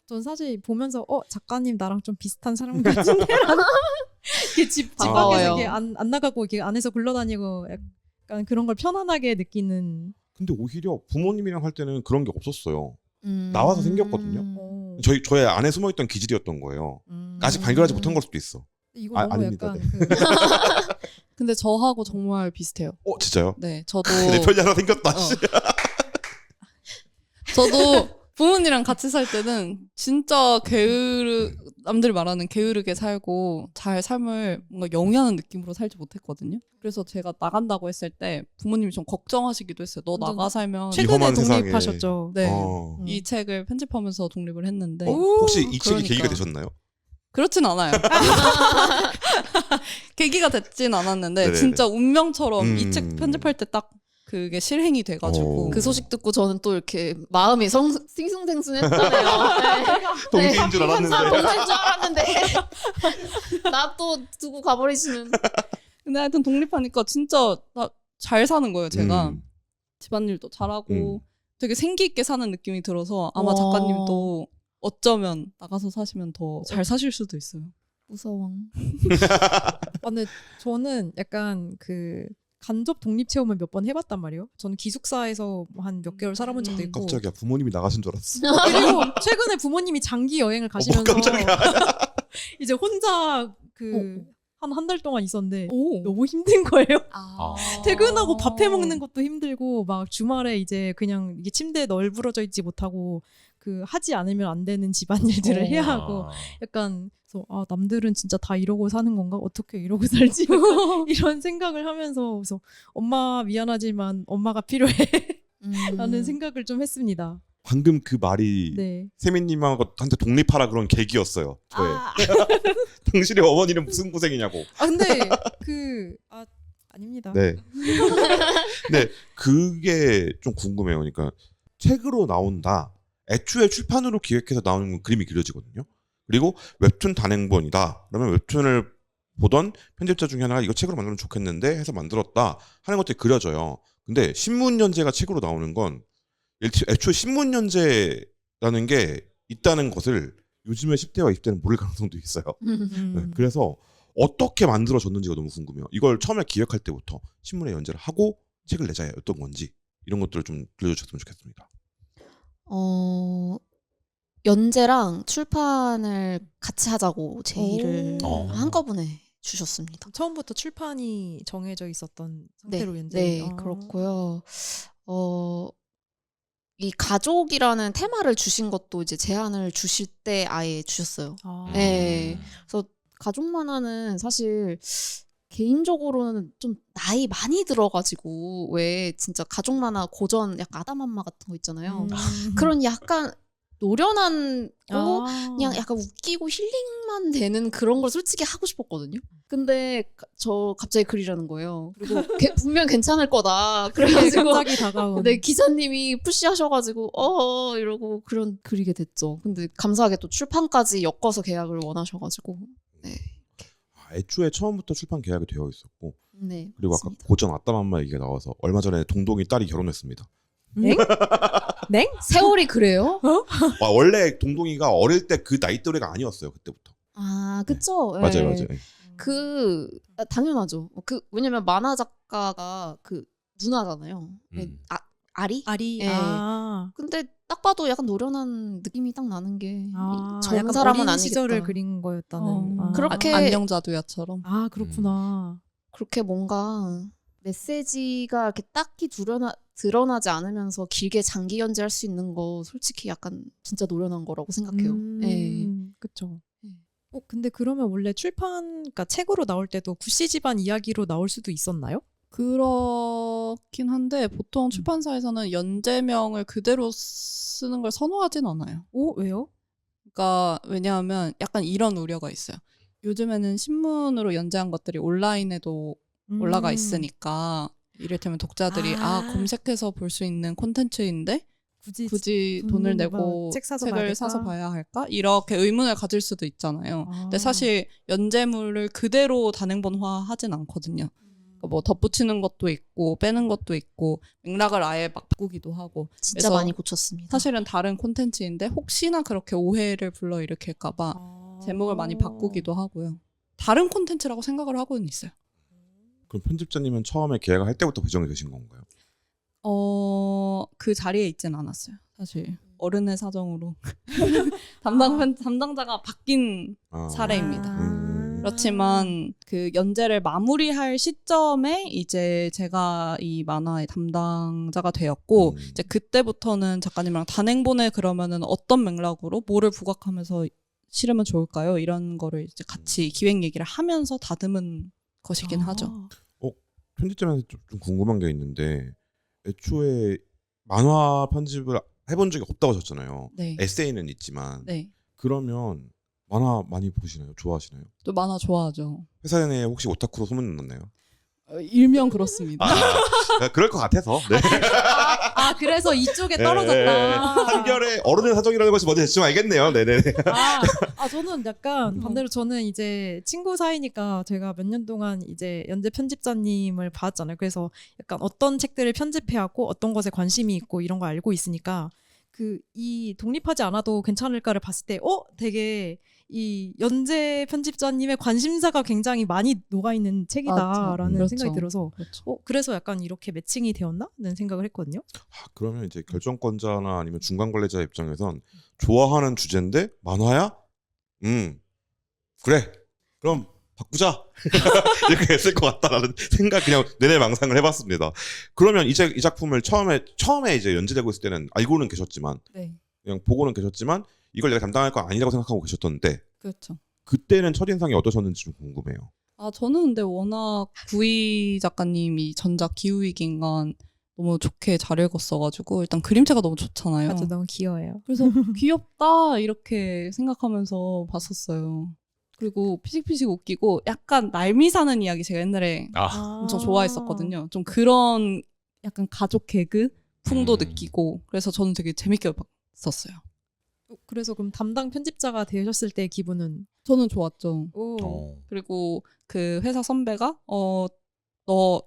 전 사실 보면서 작가님 나랑 좀 비슷한 사람 같은데 이게 집 밖에서 반가워요. 이게 안 나가고 이게 안에서 굴러다니고 약간 그런 걸 편안하게 느끼는. 근데 오히려 부모님이랑 할 때는 그런 게 없었어요. 나와서 생겼거든요. 저의 안에 숨어있던 기질이었던 거예요. 아직 발견하지 못한 걸 수도 있어. 이거 너무 아닙니다. 약간 네. 근데 저하고 정말 비슷해요. 진짜요? 네, 저도 내 편이 하나 생겼다. 씨. 저도 부모님이랑 같이 살 때는 진짜 남들이 말하는 게으르게 살고 잘 삶을 뭔가 영위하는 느낌으로 살지 못했거든요. 그래서 제가 나간다고 했을 때 부모님이 좀 걱정하시기도 했어요. 너 완전 나가 살면 최근에 위험한 세상에. 독립하셨죠. 네. 어. 이 책을 편집하면서 독립을 했는데 혹시 이 책이 그러니까. 계기가 되셨나요? 그렇진 않아요. 계기가 됐진 않았는데 네네네. 진짜 운명처럼 이 책 음. 편집할 때 딱 그게 실행이 돼가지고 그 소식 듣고 저는 또 이렇게 마음이 싱숭생숭했잖아요. 동기인 줄 알았는데. 동기인 줄 알았는데 나 또 두고 가버리시는. 근데 하여튼 독립하니까 진짜 잘 사는 거예요. 제가 집안일도 잘하고 되게 생기 있게 사는 느낌이 들어서 아마 작가님도 어쩌면 나가서 사시면 더 잘 사실 수도 있어요. 무서워. 근데 저는 약간 그 간접 독립 체험을 몇 번 해봤단 말이에요. 저는 기숙사에서 한 몇 개월 살아본 적도 있고. 깜짝이야 부모님이 나가신 줄 알았어. 그리고 최근에 부모님이 장기 여행을 가시면서 깜짝이야. 이제 혼자 한 달 동안 있었는데 오. 너무 힘든 거예요. 아. 퇴근하고 밥 해 먹는 것도 힘들고 막 주말에 이제 그냥 이게 침대에 널브러져 있지 못하고 그 하지 않으면 안 되는 집안일들을 해야 하고 약간 그래서 남들은 진짜 다 이러고 사는 건가? 어떻게 이러고 살지? 이런 생각을 하면서 그래서 엄마 미안하지만 엄마가 필요해 라는 생각을 좀 했습니다. 방금 그 말이 네. 세민님한테 독립하라 그런 계기였어요. 저의 당신의 어머니는 무슨 고생이냐고. 아 근데 아닙니다. 네. 네, 그게 좀 궁금해요. 그러니까 책으로 나온다. 애초에 출판으로 기획해서 나오는 건 그림이 그려지거든요. 그리고 웹툰 단행본이다. 그러면 웹툰을 보던 편집자 중에 하나가 이거 책으로 만들면 좋겠는데 해서 만들었다 하는 것들이 그려져요. 근데 신문 연재가 책으로 나오는 건 애초에 신문 연재라는 게 있다는 것을 요즘의 10대와 20대는 모를 가능성도 있어요. 네, 그래서 어떻게 만들어졌는지가 너무 궁금해요. 이걸 처음에 기획할 때부터 신문에 연재를 하고 책을 내자였던 건지 이런 것들을 좀 들려주셨으면 좋겠습니다. 연재랑 출판을 같이 하자고 제의를 오. 한꺼번에 주셨습니다. 처음부터 출판이 정해져 있었던 네, 상태로 연재. 네, 그렇고요. 이 가족이라는 테마를 주신 것도 이제 제안을 주실 때 아예 주셨어요. 네. 그래서 가족 만화는 사실 개인적으로는 좀 나이 많이 들어가지고 왜 진짜 가족 만화 고전 약간 아담한마 같은 거 있잖아요. 그런 약간 노련한 그냥 약간 웃기고 힐링만 되는 그런 걸 솔직히 하고 싶었거든요. 근데 저 갑자기 그리라는 거예요. 그리고 분명 괜찮을 거다. 그래가지고 갑자기 다가온. 네, 기자님이 푸시하셔가지고 이러고 그런 그리게 됐죠. 근데 감사하게 또 출판까지 엮어서 계약을 원하셔가지고 네. 애초에 처음부터 출판 계약이 되어 있었고 네, 그리고 맞습니다. 아까 고전 아따맘마 얘기가 나와서 얼마 전에 동동이 딸이 결혼했습니다. 네? 네? 세월이 그래요? 원래 동동이가 어릴 때 그 나이 또래가 아니었어요. 그때부터. 아, 그쵸? 네. 맞아요. 당연하죠. 왜냐면 만화 작가가 누나잖아요. 아리? 아리. 네. 근데 근데 딱 봐도 약간 노련한 느낌이 딱 나는 게 젊은 약간 사람은 어린 아니겠다. 시절을 그린 거였다는. 그렇게- 안녕자두야처럼. 그렇구나. 그렇게 뭔가 메시지가 이렇게 딱히 드러나지 않으면서 길게 장기 연재할 수 있는 거 솔직히 약간 진짜 노련한 거라고 생각해요. 네. 그쵸. 네. 근데 그러면 원래 그러니까 책으로 나올 때도 구씨 집안 이야기로 나올 수도 있었나요? 그렇긴 한데 보통 출판사에서는 연재명을 그대로 쓰는 걸 선호하진 않아요. 왜요? 그러니까 왜냐하면 약간 이런 우려가 있어요. 요즘에는 신문으로 연재한 것들이 온라인에도 올라가 있으니까 이를테면 독자들이 검색해서 볼 수 있는 콘텐츠인데 굳이 돈을 내고 책을 사서 봐야 할까? 이렇게 의문을 가질 수도 있잖아요. 근데 사실 연재물을 그대로 단행본화하진 않거든요. 그러니까 뭐 덧붙이는 것도 있고 빼는 것도 있고 맥락을 아예 막 바꾸기도 하고 진짜 그래서 많이 고쳤습니다. 사실은 다른 콘텐츠인데 혹시나 그렇게 오해를 불러일으킬까 봐 제목을 많이 바꾸기도 하고요. 다른 콘텐츠라고 생각을 하고는 있어요. 그럼 편집자님은 처음에 계약을 할 때부터 배정이 되신 건가요? 그 자리에 있진 않았어요. 사실 어른의 사정으로 담당자가 바뀐 사례입니다. 그렇지만 그 연재를 마무리할 시점에 이제 제가 이 만화의 담당자가 되었고 이제 그때부터는 작가님이랑 단행본에 그러면은 어떤 맥락으로 뭐를 부각하면서 실으면 좋을까요? 이런 거를 이제 같이 기획 얘기를 하면서 다듬은 것이긴 하죠. 편집자한테 좀 궁금한 게 있는데 애초에 만화 편집을 해본 적이 없다고 하셨잖아요. 네. 에세이는 있지만 네. 그러면 만화 많이 보시나요? 좋아하시나요? 또 만화 좋아하죠. 회사 내에 혹시 오타쿠로 소문났나요? 일명 그렇습니다. 그럴 것 같아서. 네. 그래서 이쪽에 네, 떨어졌다. 한결의 어른의 사정이라는 것이 뭔지 대충 알겠네요. 네네. 저는 약간 반대로 저는 이제 친구 사이니까 제가 몇 년 동안 이제 연재 편집자님을 봤잖아요. 그래서 약간 어떤 책들을 편집해왔고 어떤 것에 관심이 있고 이런 걸 알고 있으니까 이 독립하지 않아도 괜찮을까를 봤을 때 되게 이 연재 편집자님의 관심사가 굉장히 많이 녹아있는 책이다라는 그렇죠. 생각이 들어서 그렇죠. 그래서 약간 이렇게 매칭이 되었나는 생각을 했거든요. 그러면 이제 결정권자나 아니면 중간 관리자 입장에선 좋아하는 주제인데 만화야? 그래. 그럼 바꾸자. 이렇게 했을 것 같다라는 생각 그냥 내내 망상을 해봤습니다. 그러면 이 작품을 처음에 이제 연재되고 있을 때는 알고는 계셨지만 네. 그냥 보고는 계셨지만 이걸 내가 담당할 거 아니라고 생각하고 계셨던데 그렇죠. 그때는 첫인상이 어떠셨는지 좀 궁금해요. 저는 근데 워낙 구이 작가님이 전작 기후위기인간 너무 좋게 잘 읽었어가지고 일단 그림체가 너무 좋잖아요. 맞아, 너무 귀여워요. 그래서 귀엽다 이렇게 생각하면서 봤었어요. 그리고 피식피식 웃기고 약간 날미사는 이야기 제가 옛날에 아, 엄청 좋아했었거든요. 좀 그런 약간 가족 개그 풍도 느끼고 그래서 저는 되게 재밌게 봤었어요. 그래서 그럼 담당 편집자가 되셨을 때 기분은 저는 좋았죠. 오. 그리고 그 회사 선배가 너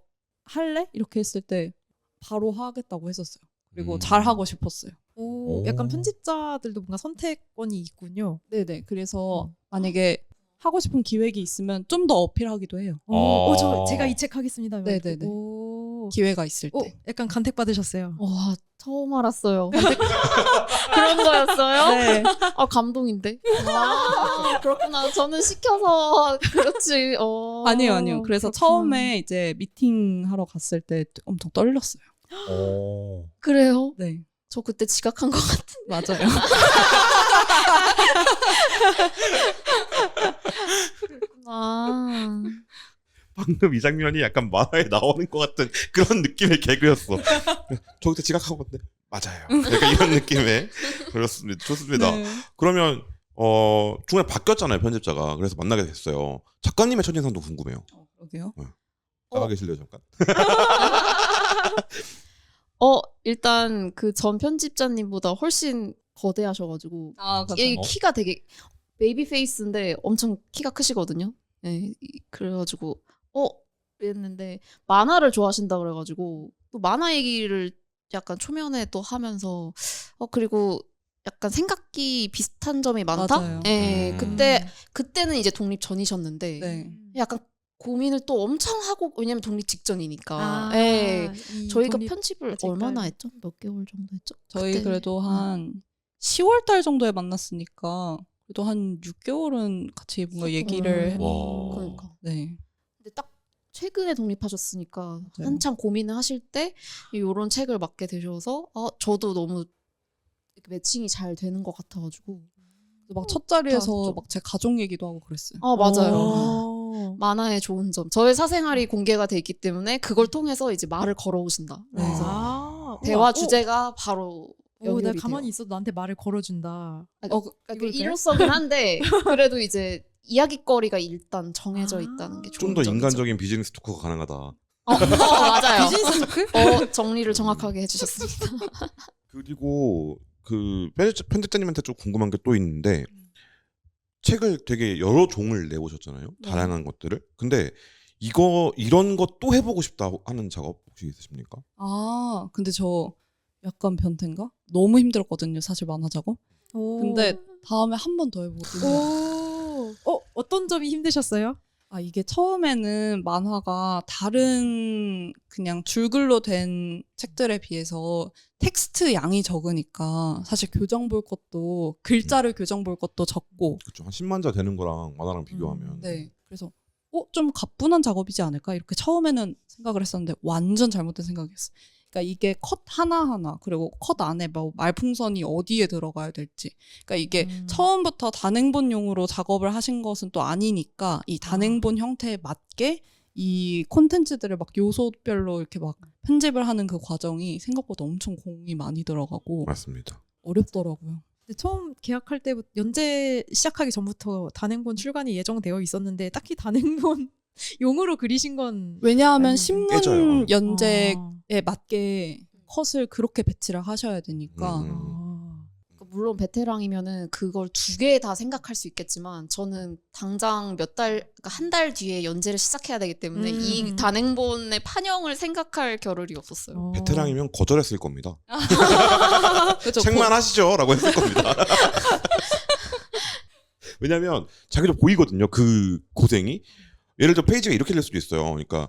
할래? 이렇게 했을 때 바로 하겠다고 했었어요. 그리고 잘하고 싶었어요. 오, 약간 편집자들도 뭔가 선택권이 있군요. 네네. 그래서 만약에 하고 싶은 기획이 있으면 좀 더 어필하기도 해요. 제가 이 책 하겠습니다. 네네네. 오, 기회가 있을 때. 약간 간택 받으셨어요. 와, 처음 알았어요. 그런 거였어요? 네. 아, 감동인데. 와, 그렇구나. 저는 시켜서 그렇지. 아니에요. 그래서 그렇구나. 처음에 이제 미팅 하러 갔을 때 엄청 떨렸어요. 그래요? 네. 저 그때 지각한 것 같은. 맞아요. 아, 방금 이 장면이 약간 만화에 나오는 것 같은 그런 느낌의 개그였어. 저 그때 지각하고 갔는데 맞아요. 약간 이런 느낌의 그렇습니다. 좋습니다. 네. 그러면 중간에 바뀌었잖아요 편집자가. 그래서 만나게 됐어요. 작가님의 첫인상도 궁금해요. 그러게요. 나가 계실래요 잠깐? 일단 그 전 편집자님보다 훨씬 거대하셔가지고 아, 이 어? 키가 되게 베이비 페이스인데 엄청 키가 크시거든요. 네, 그래가지고 이랬는데 만화를 좋아하신다 그래가지고 또 만화 얘기를 약간 초면에 또 하면서 그리고 약간 생각이 비슷한 점이 많다. 맞아요. 네, 그때는 이제 독립 전이셨는데 네. 약간 고민을 또 엄청 하고 왜냐면 독립 직전이니까. 아, 네. 이 저희가 독립 편집을 아직까지. 얼마나 했죠? 몇 개월 정도 했죠? 저희 그때. 그래도 한 10월 달 정도에 만났으니까 그래도 한 6개월은 같이 뭔가 얘기를 와. 그러니까. 네. 근데 딱 최근에 독립하셨으니까 맞아요. 한참 고민을 하실 때 이런 책을 맡게 되셔서 저도 너무 이렇게 매칭이 잘 되는 것 같아가지고 막 첫 자리에서 좋았죠. 막 제 가족 얘기도 하고 그랬어요. 맞아요. 오. 만화의 좋은 점 저의 사생활이 공개가 돼 있기 때문에 그걸 통해서 이제 말을 걸어오신다. 네. 그래서 아, 대화 우와. 주제가 바로 내가 연결이 가만히 돼요. 있어도 나한테 말을 걸어준다. 그러니까 이걸 이로서긴 한데 그래도 이제 이야기거리가 일단 정해져 있다는 게 좀 좋은 더 점이죠. 인간적인 비즈니스 토크가 가능하다. 맞아요. 비즈니스 토크? 정리를 정확하게 해주셨습니다. 그리고 그 편집자님한테 좀 궁금한 게 또 있는데 책을 되게 여러 종을 내보셨잖아요. 네. 다양한 것들을. 근데 이런 것 또 해보고 싶다 하는 작업 혹시 있으십니까? 아, 근데 저 약간 변태인가? 너무 힘들었거든요, 사실 만화 작업. 오. 근데 다음에 한 번 더 해보거든요. 어떤 점이 힘드셨어요? 아, 이게 처음에는 만화가 다른 그냥 줄글로 된 책들에 비해서 텍스트 양이 적으니까 사실 교정 볼 것도 글자를 교정 볼 것도 적고 그렇죠. 한 10만 자 되는 거랑 만화랑 비교하면. 네. 그래서 좀 가뿐한 작업이지 않을까? 이렇게 처음에는 생각을 했었는데 완전 잘못된 생각이었어요. 그러니까 이게 컷 하나하나 그리고 컷 안에 뭐 말풍선이 어디에 들어가야 될지. 그러니까 이게 처음부터 단행본용으로 작업을 하신 것은 또 아니니까 이 단행본 형태에 맞게 이 콘텐츠들을 막 요소별로 이렇게 막 편집을 하는 그 과정이 생각보다 엄청 공이 많이 들어가고 맞습니다. 어렵더라고요. 근데 처음 계약할 때부터 연재 시작하기 전부터 단행본 출간이 예정되어 있었는데 딱히 단행본 용으로 그리신 건 왜냐하면 아닌데. 신문 깨져요. 연재에 아. 맞게 컷을 그렇게 배치를 하셔야 되니까 물론 베테랑이면은 그걸 두 개 다 생각할 수 있겠지만 저는 당장 그러니까 한 달 뒤에 연재를 시작해야 되기 때문에 이 단행본의 판형을 생각할 겨를이 없었어요. 베테랑이면 거절했을 겁니다. 그죠? 책만 하시죠라고 했을 겁니다. 왜냐하면 자기도 보이거든요. 그 고생이. 예를 들어 페이지가 이렇게 될 수도 있어요. 그러니까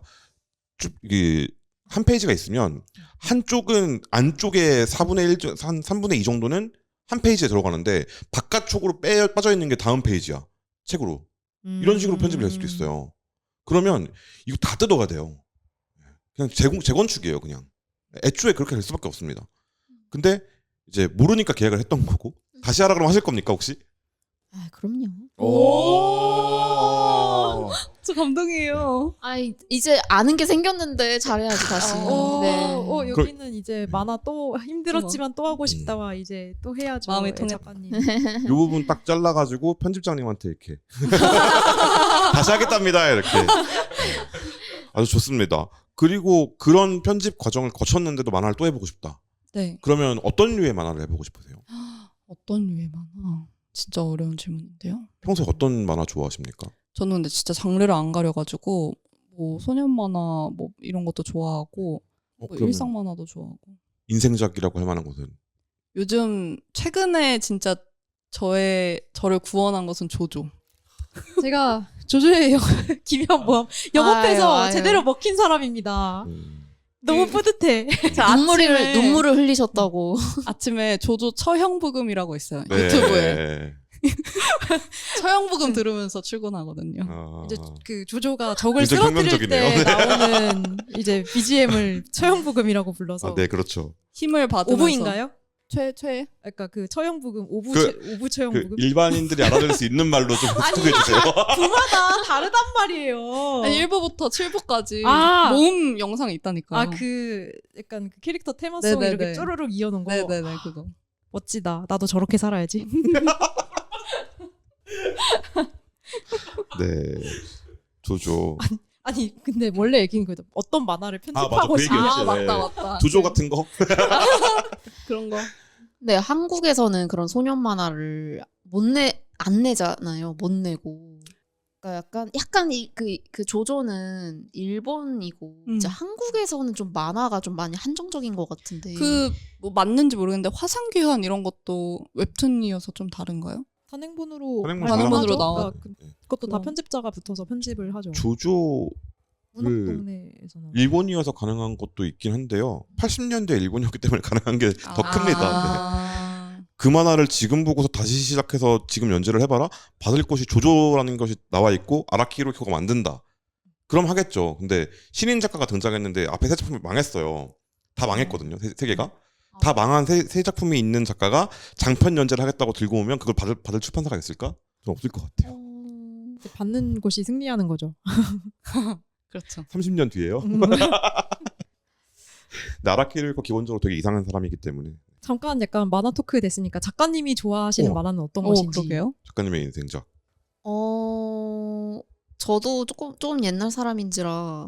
이게 한 페이지가 있으면 한쪽은 안쪽에 4분의 1, 한 3분의 2 정도는 한 페이지에 들어가는데 바깥쪽으로 빠져 있는 게 다음 페이지야. 책으로. 이런 식으로 편집을 할 수도 있어요. 그러면 이거 다 뜯어가야 돼요. 그냥 재건축이에요, 그냥. 애초에 그렇게 될 수밖에 없습니다. 근데 이제 모르니까 계약을 했던 거고 다시 하라 그러면 하실 겁니까, 혹시? 아, 그럼요. 오. 저 감동이에요. 아이 이제 아는 게 생겼는데 잘해야지 다시. 네. 여기는 이제 만화 또 힘들었지만 또 하고 싶다와 이제 또 해야죠. 마음이 예, 통했다. 작가님. 이 부분 딱 잘라가지고 편집장님한테 이렇게 다시 하겠답니다 이렇게. 아주 좋습니다. 그리고 그런 편집 과정을 거쳤는데도 만화를 또 해보고 싶다. 네. 그러면 어떤 류의 만화를 해보고 싶으세요? 어떤 류의 만화? 진짜 어려운 질문인데요. 평소에 어떤 만화 좋아하십니까? 저는 근데 진짜 장르를 안 가려가지고 뭐 소년 만화 뭐 이런 것도 좋아하고 뭐 그러면 일상 만화도 좋아하고. 인생작이라고 할 만한 것은 요즘 최근에 진짜 저를 구원한 것은 조조. 제가 조조의 기묘한 모험 영업해서 아유. 제대로 먹힌 사람입니다. 너무 뿌듯해. 눈물을 흘리셨다고. 아침에 조조 처형부금이라고 있어요. 네. 유튜브에. 처형부금 들으면서 출근하거든요. 아, 이제 그 조조가 적을 굉장히 쓰러뜨릴 때 혁명적이네요. 나오는 이제 BGM을 처형부금이라고 불러서 네 그렇죠. 힘을 받으면서. 오부인가요? 최. 그러니까 그 처형부금 오부 오부 그 처형부금 일반인들이 알아들을 수 있는 말로 좀 소개해 주세요. 부마다 다르단 말이에요. 아니 1부부터 7부까지 아. 모음 영상이 있다니까요. 아 그 약간 그 캐릭터 테마송 네네네. 이렇게 쪼르륵 이어놓은 거. 네네네 그거. 멋지다. 나도 저렇게 살아야지. 네 조조. 아니 근데 원래 얘기인 거예요. 어떤 만화를 맞아. 편집하고 그 싶냐. 얘기였지. 아 네. 맞다. 조조 같은 거. 그런 거. 네, 한국에서는 그런 소년 만화를 안 내잖아요. 못 내고. 그러니까 약간 그 조조는 일본이고 이제 한국에서는 좀 만화가 좀 많이 한정적인 것 같은데. 그 뭐 맞는지 모르겠는데 화상귀환 이런 것도 웹툰이어서 좀 다른가요? 단행본으로 단행본으로 나와. 그것도 다 그럼. 편집자가 붙어서 편집을 하죠. 조조 문학동네에서는. 일본이어서 가능한 것도 있긴 한데요. 80년대 일본이었기 때문에 가능한 게 더 큽니다. 네. 아. 그 만화를 지금 보고서 다시 시작해서 지금 연재를 해봐라. 받을 곳이 조조라는 것이 나와 있고 아라키히로키가 만든다. 그럼 하겠죠. 근데 신인 작가가 등장했는데 앞에 세 작품이 망했어요. 다 망했거든요. 세 개가. 다 망한 세 작품이 있는 작가가 장편 연재를 하겠다고 들고 오면 그걸 받을 출판사가 있을까? 좀 없을 것 같아요. 이제 받는 곳이 승리하는 거죠. 그렇죠. 30년 뒤에요. 근데 아라키히로키가 기본적으로 되게 이상한 사람이기 때문에 잠깐 약간 만화 토크 됐으니까 작가님이 좋아하시는 만화는 어떤 것인지. 그러게요. 작가님의 인생작. 저도 조금 옛날 사람인지라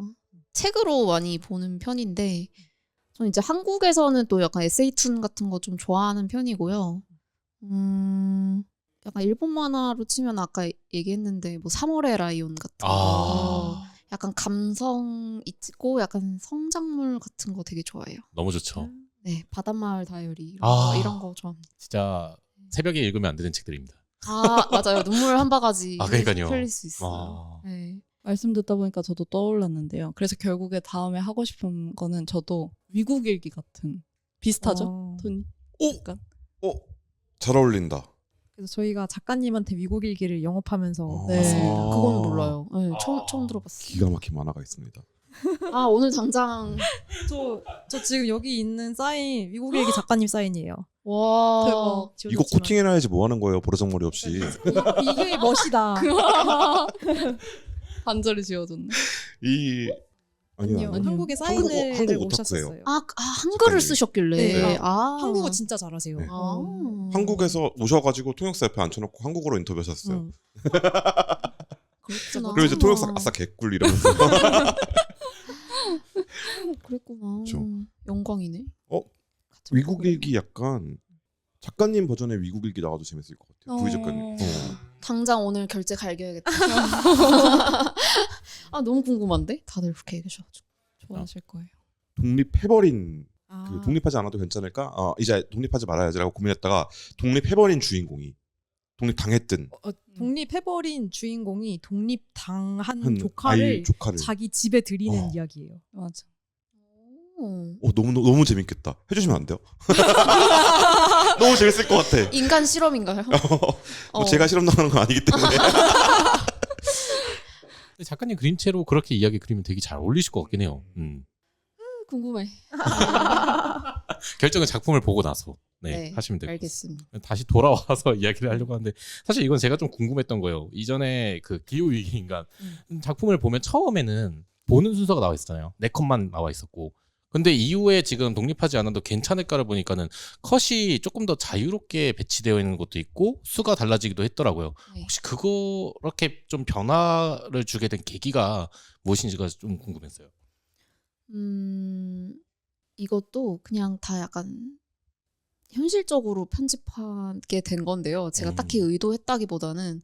책으로 많이 보는 편인데 저는 이제 한국에서는 또 약간 에세이툰 같은 거 좀 좋아하는 편이고요. 약간 일본 만화로 치면 아까 얘기했는데 뭐 3월의 라이온 같은 거 약간 감성 있고 약간 성장물 같은 거 되게 좋아해요. 너무 좋죠. 네, 바닷마을 다이어리 이런 거 좋아합니다. 진짜 새벽에 읽으면 안 되는 책들입니다. 아 맞아요. 눈물 한 바가지 그러니까요. 흘릴 수 있어요. 네. 말씀 듣다 보니까 저도 떠올랐는데요. 그래서 결국에 다음에 하고 싶은 거는 저도 위국 일기 같은 비슷하죠? 톤이. 약간. 잘 어울린다. 그래서 저희가 작가님한테 미국 일기를 영업하면서 네. 했습니다. 그건 몰라요. 네, 처음 들어봤어요. 기가 막힌 만화가 있습니다. 아 오늘 당장 저 지금 여기 있는 사인 미국 일기 작가님 사인이에요. 와 대박. 이거 코팅해놔야지 뭐 하는 거예요? 버르장머리 없이. 이게 멋이다. 반절이 지어졌네. 아니요. 한국에 사인을 한국 오셨었어요. 오타쿠예요. 한글을 쓰셨길래 네. 아 한국어 진짜 잘하세요. 네. 한국에서 한국에서 오셔가지고 통역사 옆에 앉혀놓고 한국어로 인터뷰하셨어요. 그렇구나. 그리고 이제 통역사 아싸 개꿀 이러면서. 그랬구나. 그렇죠. 영광이네. 위국 일기 약간 작가님 버전의 위국 일기 나와도 재밌을 것 같아요. 구이 작가님. 당장 오늘 결제 갈겨야겠다. 아 너무 궁금한데 다들 그렇게 얘기하셔가지고 좋아하실 거예요. 독립해버린 그 독립하지 않아도 괜찮을까? 이제 독립하지 말아야지라고 고민했다가 독립해버린 주인공이 독립당했든 독립해버린 주인공이 독립당한 한 조카를 조카를 자기 집에 들이는 이야기예요. 맞아. 너무 재밌겠다. 해주시면 안 돼요? 너무 재밌을 것 같아. 인간 실험인가요? 뭐 제가 실험당하는 건 아니기 때문에. 근데 작가님 그림체로 그렇게 이야기 그리면 되게 잘 어울리실 것 같긴 해요. 궁금해. 결정은 작품을 보고 나서 네, 하시면 돼요. 알겠습니다. 다시 돌아와서 이야기를 하려고 하는데 사실 이건 제가 좀 궁금했던 거예요. 이전에 그 기후 위기 인간 작품을 보면 처음에는 보는 순서가 나와 있었잖아요. 4컷만 나와 있었고. 근데 이후에 지금 독립하지 않아도 괜찮을까를 보니까는 컷이 조금 더 자유롭게 배치되어 있는 것도 있고 수가 달라지기도 했더라고요. 네. 혹시 그렇게 좀 변화를 주게 된 계기가 무엇인지가 좀 궁금했어요. 이것도 그냥 다 약간 현실적으로 편집하게 된 건데요. 제가 딱히 의도했다기보다는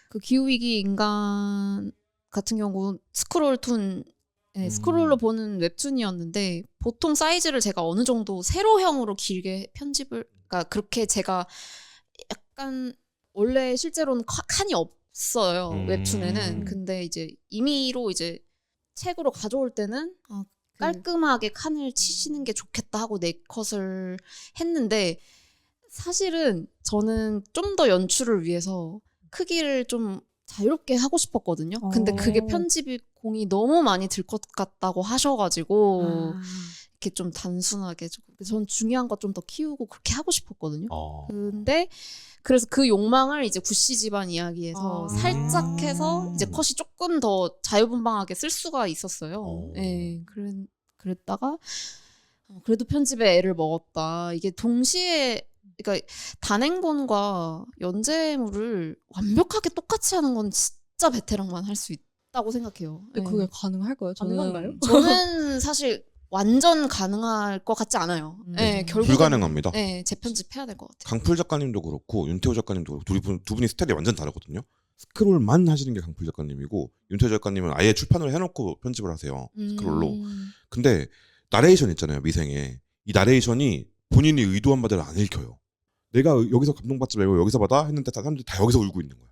그 기후위기 인간 같은 경우 스크롤툰 스크롤로 보는 웹툰이었는데 보통 사이즈를 제가 어느 정도 세로형으로 길게 편집을 그러니까 그렇게 제가 약간 원래 실제로는 칸이 없어요. 웹툰에는. 근데 이제 임의로 이제 책으로 가져올 때는 깔끔하게 칸을 치시는 게 좋겠다 하고 4컷을 했는데 사실은 저는 좀 더 연출을 위해서 크기를 좀 자유롭게 하고 싶었거든요. 근데 그게 편집이 공이 너무 많이 들 것 같다고 하셔가지고 이렇게 좀 단순하게 전 중요한 거 좀 더 키우고 그렇게 하고 싶었거든요. 근데 그래서 그 욕망을 이제 구씨 집안 이야기에서 살짝 해서 이제 컷이 조금 더 자유분방하게 쓸 수가 있었어요. 네, 그랬다가 그래도 편집에 애를 먹었다. 이게 동시에 그러니까 단행본과 연재물을 완벽하게 똑같이 하는 건 진짜 베테랑만 할 수 있다고 생각해요. 근데 그게 가능할까요? 저는 사실 완전 가능할 것 같지 않아요. 네, 결국은 불가능합니다. 네, 재편집해야 될 것 같아요. 강풀 작가님도 그렇고 윤태호 작가님도 그렇고 두 분이 스타일이 완전 다르거든요. 스크롤만 하시는 게 강풀 작가님이고 윤태호 작가님은 아예 출판을 해놓고 편집을 하세요. 스크롤로. 근데 나레이션 있잖아요. 미생에. 이 나레이션이 본인이 의도한 바대로 안 읽혀요. 내가 여기서 감동받지 말고 여기서 받아 했는데 사람들이 다 여기서 울고 있는 거야.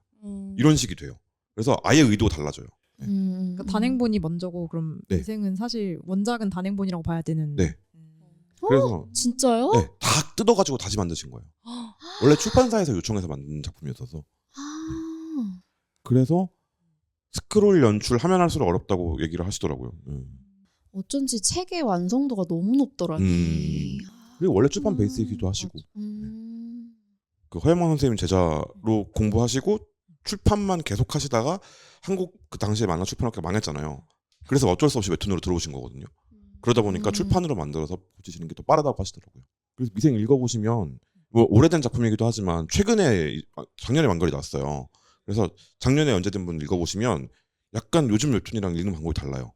이런 식이 돼요. 그래서 아예 의도가 달라져요. 그러니까 단행본이 먼저고 그럼 네. 미생은 사실 원작은 단행본이라고 봐야 되는. 네. 그래서 진짜요? 네, 다 뜯어가지고 다시 만드신 거예요. 원래 출판사에서 요청해서 만든 작품이었어서. 그래서 스크롤 연출 하면 할수록 어렵다고 얘기를 하시더라고요. 어쩐지 책의 완성도가 너무 높더라니. 그리고 원래 출판 베이스이기도 하시고. 그 허영만 선생님 제자로 공부하시고 출판만 계속 하시다가 한국 그 당시에 만화 출판학교가 망했잖아요. 그래서 어쩔 수 없이 웹툰으로 들어오신 거거든요. 그러다 보니까 출판으로 만들어서 보시는 게 더 빠르다고 하시더라고요. 그래서 미생 읽어보시면 뭐 오래된 작품이기도 하지만 최근에 작년에 완결이 났어요. 그래서 작년에 연재된 분 읽어보시면 약간 요즘 웹툰이랑 읽는 방법이 달라요.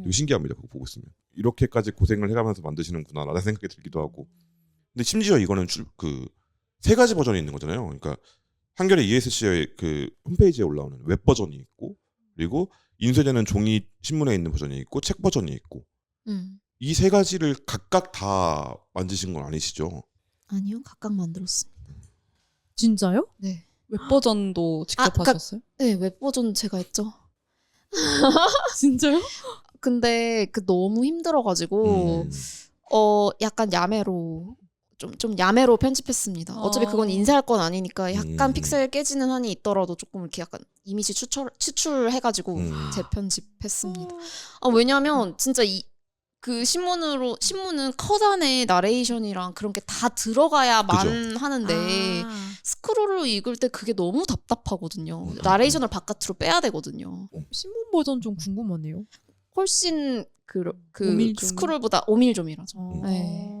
되게 신기합니다. 그거 보고 있으면 이렇게까지 고생을 해가면서 만드시는구나라는 생각이 들기도 하고. 근데 심지어 이거는 그 3가지 버전이 있는 거잖아요. 그러니까 한겨레 ESC의 그 홈페이지에 올라오는 웹 버전이 있고, 그리고 인쇄되는 종이 신문에 있는 버전이 있고, 책 버전이 있고. 이 3가지를 각각 다 만드신 건 아니시죠? 아니요, 각각 만들었습니다. 진짜요? 네. 웹 버전도 직접 하셨어요? 네, 웹 버전 제가 했죠. 진짜요? 근데 그 너무 힘들어가지고 약간 야매로 좀 야매로 편집했습니다. 어차피 그건 인쇄할 건 아니니까 약간 픽셀 깨지는 한이 있더라도 조금 이렇게 약간 이미지 추출해가지고 재편집했습니다. 왜냐면 진짜 그 신문은 컷 안에 나레이션이랑 그런 게 다 들어가야만 하는데 스크롤로 읽을 때 그게 너무 답답하거든요. 나레이션을 바깥으로 빼야 되거든요. 신문 버전 좀 궁금하네요. 훨씬 그 오밀조밀? 스크롤보다 오밀조밀하죠. 네.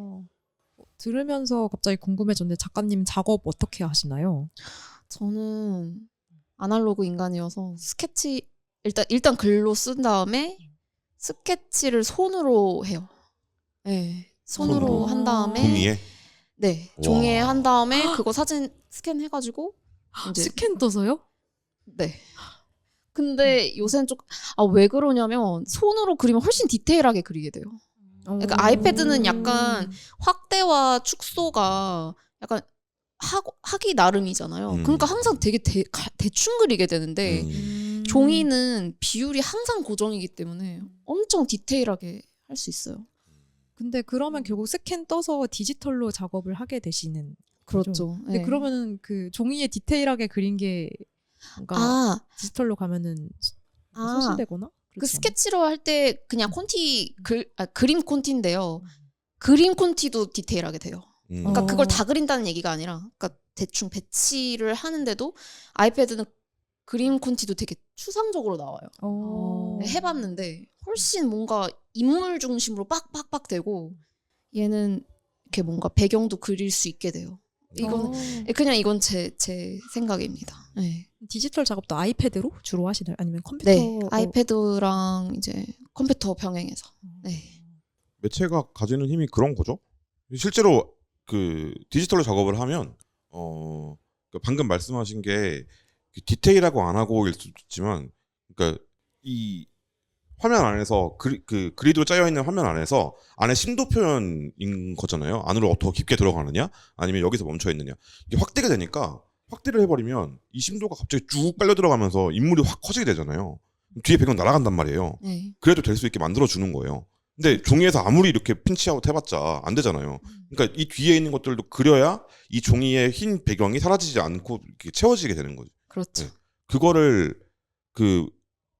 들으면서 갑자기 궁금해졌는데 작가님 작업 어떻게 하시나요? 저는 아날로그 인간이어서 스케치 일단 글로 쓴 다음에 스케치를 손으로 해요. 네, 손으로 한 다음에 종이에? 네, 종이에 한 다음에 그거 사진 스캔해가지고 이제 스캔 떠서요? 네. 근데 요새는 왜 그러냐면 손으로 그리면 훨씬 디테일하게 그리게 돼요. 그러니까 아이패드는 약간 확대와 축소가 약간 하기 나름이잖아요. 그러니까 항상 되게 대충 그리게 되는데 종이는 비율이 항상 고정이기 때문에 엄청 디테일하게 할 수 있어요. 근데 그러면 결국 스캔 떠서 디지털로 작업을 하게 되시는 거죠? 그렇죠. 근데 네. 그러면은 그 종이에 디테일하게 그린 게 뭔가 디지털로 가면은 소실되거나? 그 스케치로 할 때 그냥 그림 콘티인데요. 그림 콘티도 디테일하게 돼요. 그러니까 어. 그걸 다 그린다는 얘기가 아니라, 그러니까 대충 배치를 하는데도 아이패드는 그림 콘티도 되게 추상적으로 나와요. 어. 네, 해봤는데 훨씬 뭔가 인물 중심으로 빡빡빡 되고, 얘는 이렇게 뭔가 배경도 그릴 수 있게 돼요. 이건 그냥 이건 제 생각입니다. 네. 디지털 작업도 아이패드로 주로 하시나요? 아니면 컴퓨터? 네, 아이패드랑 이제 컴퓨터 병행해서. 네. 매체가 가지는 힘이 그런 거죠. 실제로 그 디지털로 작업을 하면 그러니까 방금 말씀하신 게 디테일하고 안 하고일 수도 있지만, 그러니까 이 화면 안에서 그 그리드로 짜여 있는 화면 안에서 안에 심도 표현인 거잖아요. 안으로 더 깊게 들어가느냐, 아니면 여기서 멈춰 있느냐. 이게 확대가 되니까, 확대를 해버리면 이 심도가 갑자기 쭉 빨려 들어가면서 인물이 확 커지게 되잖아요. 뒤에 배경 날아간단 말이에요. 네. 그래도 될 수 있게 만들어 주는 거예요. 근데 종이에서 아무리 이렇게 핀치아웃 해봤자 안 되잖아요. 그러니까 이 뒤에 있는 것들도 그려야 이 종이의 흰 배경이 사라지지 않고 이렇게 채워지게 되는 거죠. 그렇죠. 네. 그거를 그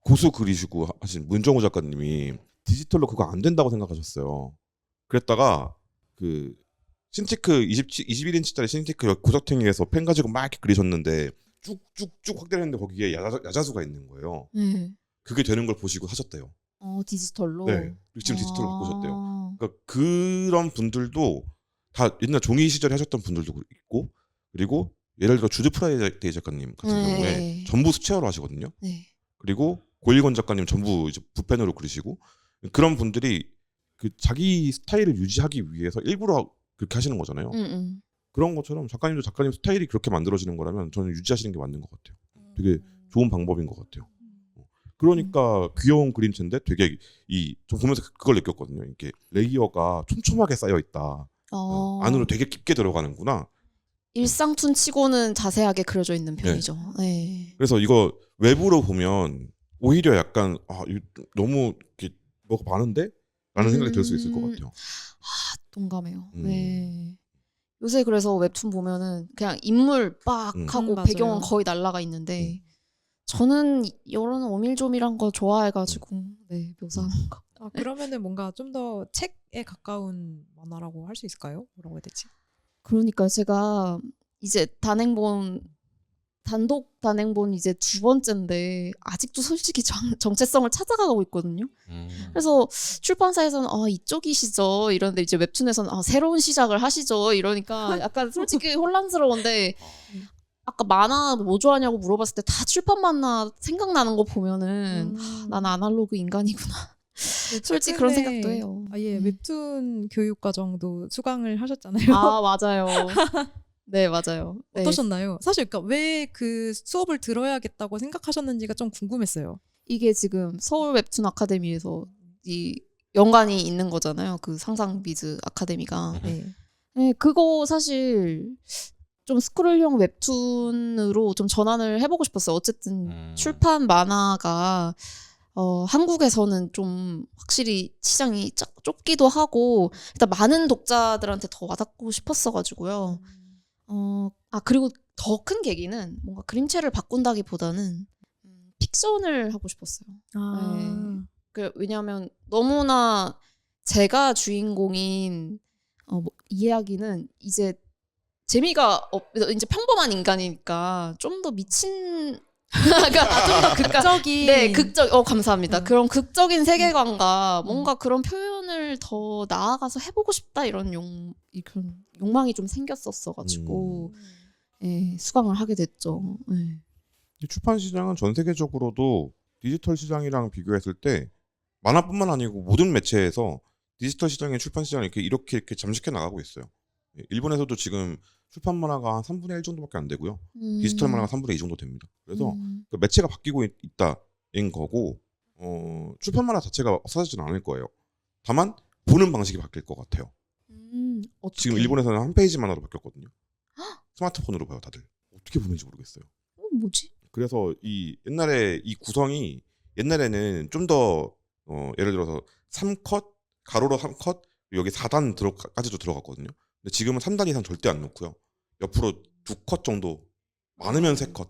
고수 그리시고 하신 문정우 작가님이 디지털로 그거 안 된다고 생각하셨어요. 그랬다가 그 신테크 21인치짜리 신테크 고저탱이에서 펜 가지고 막 이렇게 그리셨는데 쭉쭉쭉 확대를 했는데 거기에 야자수가 있는 거예요. 네. 그게 되는 걸 보시고 하셨대요. 디지털로. 네. 그리고 지금 디지털로 바꾸셨대요. 아. 그러니까 그런 분들도 다 옛날 종이 시절에 하셨던 분들도 있고, 그리고 예를 들어 주드 프라이데이 작가님 같은 네. 경우에 전부 수채화로 하시거든요. 네. 그리고 고일건 작가님 전부 이제 붓펜으로 그리시고, 그런 분들이 그 자기 스타일을 유지하기 위해서 일부러 그렇게 하시는 거잖아요. 그런 것처럼 작가님도 작가님 스타일이 그렇게 만들어지는 거라면 저는 유지하시는 게 맞는 것 같아요. 되게 좋은 방법인 것 같아요. 그러니까 귀여운 그림체인데 되게 좀 보면서 그걸 느꼈거든요. 이렇게 레이어가 촘촘하게 쌓여 있다. 안으로 되게 깊게 들어가는구나. 일상툰 치고는 자세하게 그려져 있는 편이죠. 네. 그래서 이거 외부로 보면 오히려 약간 이거 너무 이렇게 뭐가 많은데? 라는 생각이 들 수 있을 것 같아요. 동감해요. 네. 요새 그래서 웹툰 보면은 그냥 인물 빡 하고 맞아요. 배경은 거의 날라가 있는데, 저는 이런 오밀조밀한 거 좋아해가지고 네, 묘사하는 거. 그러면은 뭔가 좀 더 책에 가까운 만화라고 할 수 있을까요? 뭐라고 해야 되지? 그러니까 제가 이제 단독 단행본 이제 2번째인데 아직도 솔직히 정체성을 찾아가고 있거든요. 그래서 출판사에서는 이쪽이시죠 이러는데, 이제 웹툰에서는 새로운 시작을 하시죠 이러니까 약간 솔직히 혼란스러운데, 아까 만화 뭐 좋아하냐고 물어봤을 때 다 출판 만화 생각나는 거 보면은 난 아날로그 인간이구나. 솔직히 그런 생각도 해요. 아예 웹툰 교육 과정도 수강을 하셨잖아요. 맞아요. 네, 맞아요. 네. 어떠셨나요? 사실 그러니까 왜 그 수업을 들어야겠다고 생각하셨는지가 좀 궁금했어요. 이게 지금 서울 웹툰 아카데미에서 이 연관이 있는 거잖아요. 그 상상비즈 아카데미가. 네, 그거 사실 좀 스크롤형 웹툰으로 좀 전환을 해보고 싶었어요. 어쨌든 출판 만화가 한국에서는 좀 확실히 시장이 좁기도 하고, 일단 많은 독자들한테 더 와닿고 싶었어가지고요. 그리고 더 큰 계기는 뭔가 그림체를 바꾼다기보다는 픽션을 하고 싶었어요. 네. 왜냐하면 너무나 제가 주인공인 이야기는 이제 재미가 이제 평범한 인간이니까 좀 더 미친 그러니까 극적인. 네, 감사합니다. 그런 극적인 세계관과 뭔가 그런 표현을 더 나아가서 해보고 싶다 이런 욕망이 좀 생겼었어가지고 수강을 하게 됐죠. 네. 출판 시장은 전 세계적으로도 디지털 시장이랑 비교했을 때 만화뿐만 아니고 모든 매체에서 디지털 시장의 출판 시장을 이렇게 잠식해 나가고 있어요. 일본에서도 지금 출판 만화가 한 3분의 1 정도밖에 안 되고요. 디지털 만화가 3분의 2 정도 됩니다. 그래서 그 매체가 바뀌고 있다인 거고, 출판 만화 자체가 없어지진 않을 거예요. 다만 보는 방식이 바뀔 것 같아요. 지금 일본에서는 한 페이지 만화로 바뀌었거든요. 스마트폰으로 봐요, 다들. 어떻게 보는지 모르겠어요. 뭐지? 그래서 옛날에 이 구성이, 옛날에는 좀 더 예를 들어서 3컷, 가로로 3컷, 여기 4단까지도 들어갔거든요. 근데 지금은 3단 이상 절대 안 넣고요. 옆으로 2컷 정도, 많으면 3컷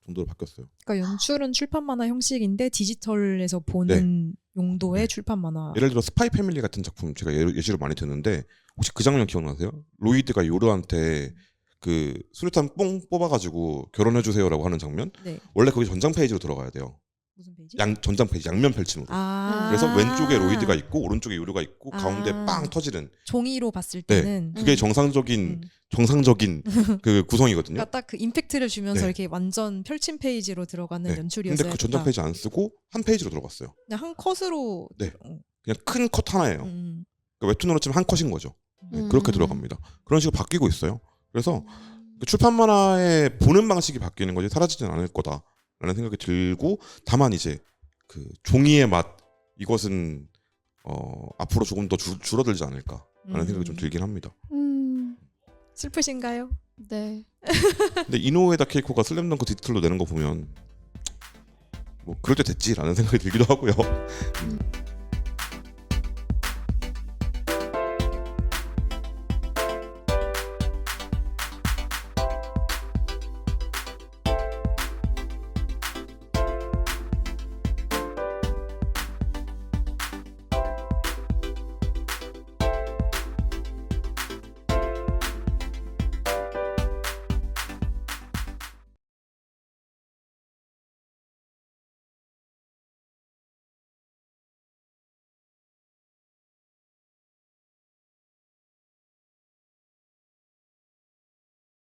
정도로 바뀌었어요. 그러니까 연출은 출판 만화 형식인데 디지털에서 보는 용도의 출판 만화. 예를 들어 스파이 패밀리 같은 작품 제가 예시로 많이 드는데 혹시 그 장면 기억나세요? 로이드가 요르한테 그 수류탄 뽕 뽑아가지고 결혼해주세요라고 하는 장면. 네. 원래 거기 전장 페이지로 들어가야 돼요. 무슨 페이지? 전장 페이지 양면 펼침으로. 아. 그래서 왼쪽에 로이드가 있고 오른쪽에 요르가 있고 아. 가운데 빵 터지는. 종이로 봤을 네. 때는 그게 정상적인 음. 그 구성이거든요. 그러니까 딱 그 임팩트를 주면서 네. 이렇게 완전 펼친 페이지로 들어가는 네. 연출이었어요. 근데 그 전장 페이지 안 쓰고 한 페이지로 들어갔어요. 그냥 한 컷으로. 네. 그냥 큰 컷 하나예요. 그러니까 웹툰으로 치면 한 컷인 거죠. 네, 그렇게 들어갑니다. 그런 식으로 바뀌고 있어요. 그래서 그 출판 만화의 보는 방식이 바뀌는 거지 사라지진 않을 거다라는 생각이 들고, 다만 이제 그 종이의 맛, 이것은 앞으로 조금 더 줄어들지 않을까라는 생각이 좀 들긴 합니다. 슬프신가요? 네. 근데 이노우에다 케이코가 슬램덩크 디지털로 내는 거 보면 뭐 그럴 때 됐지라는 생각이 들기도 하고요.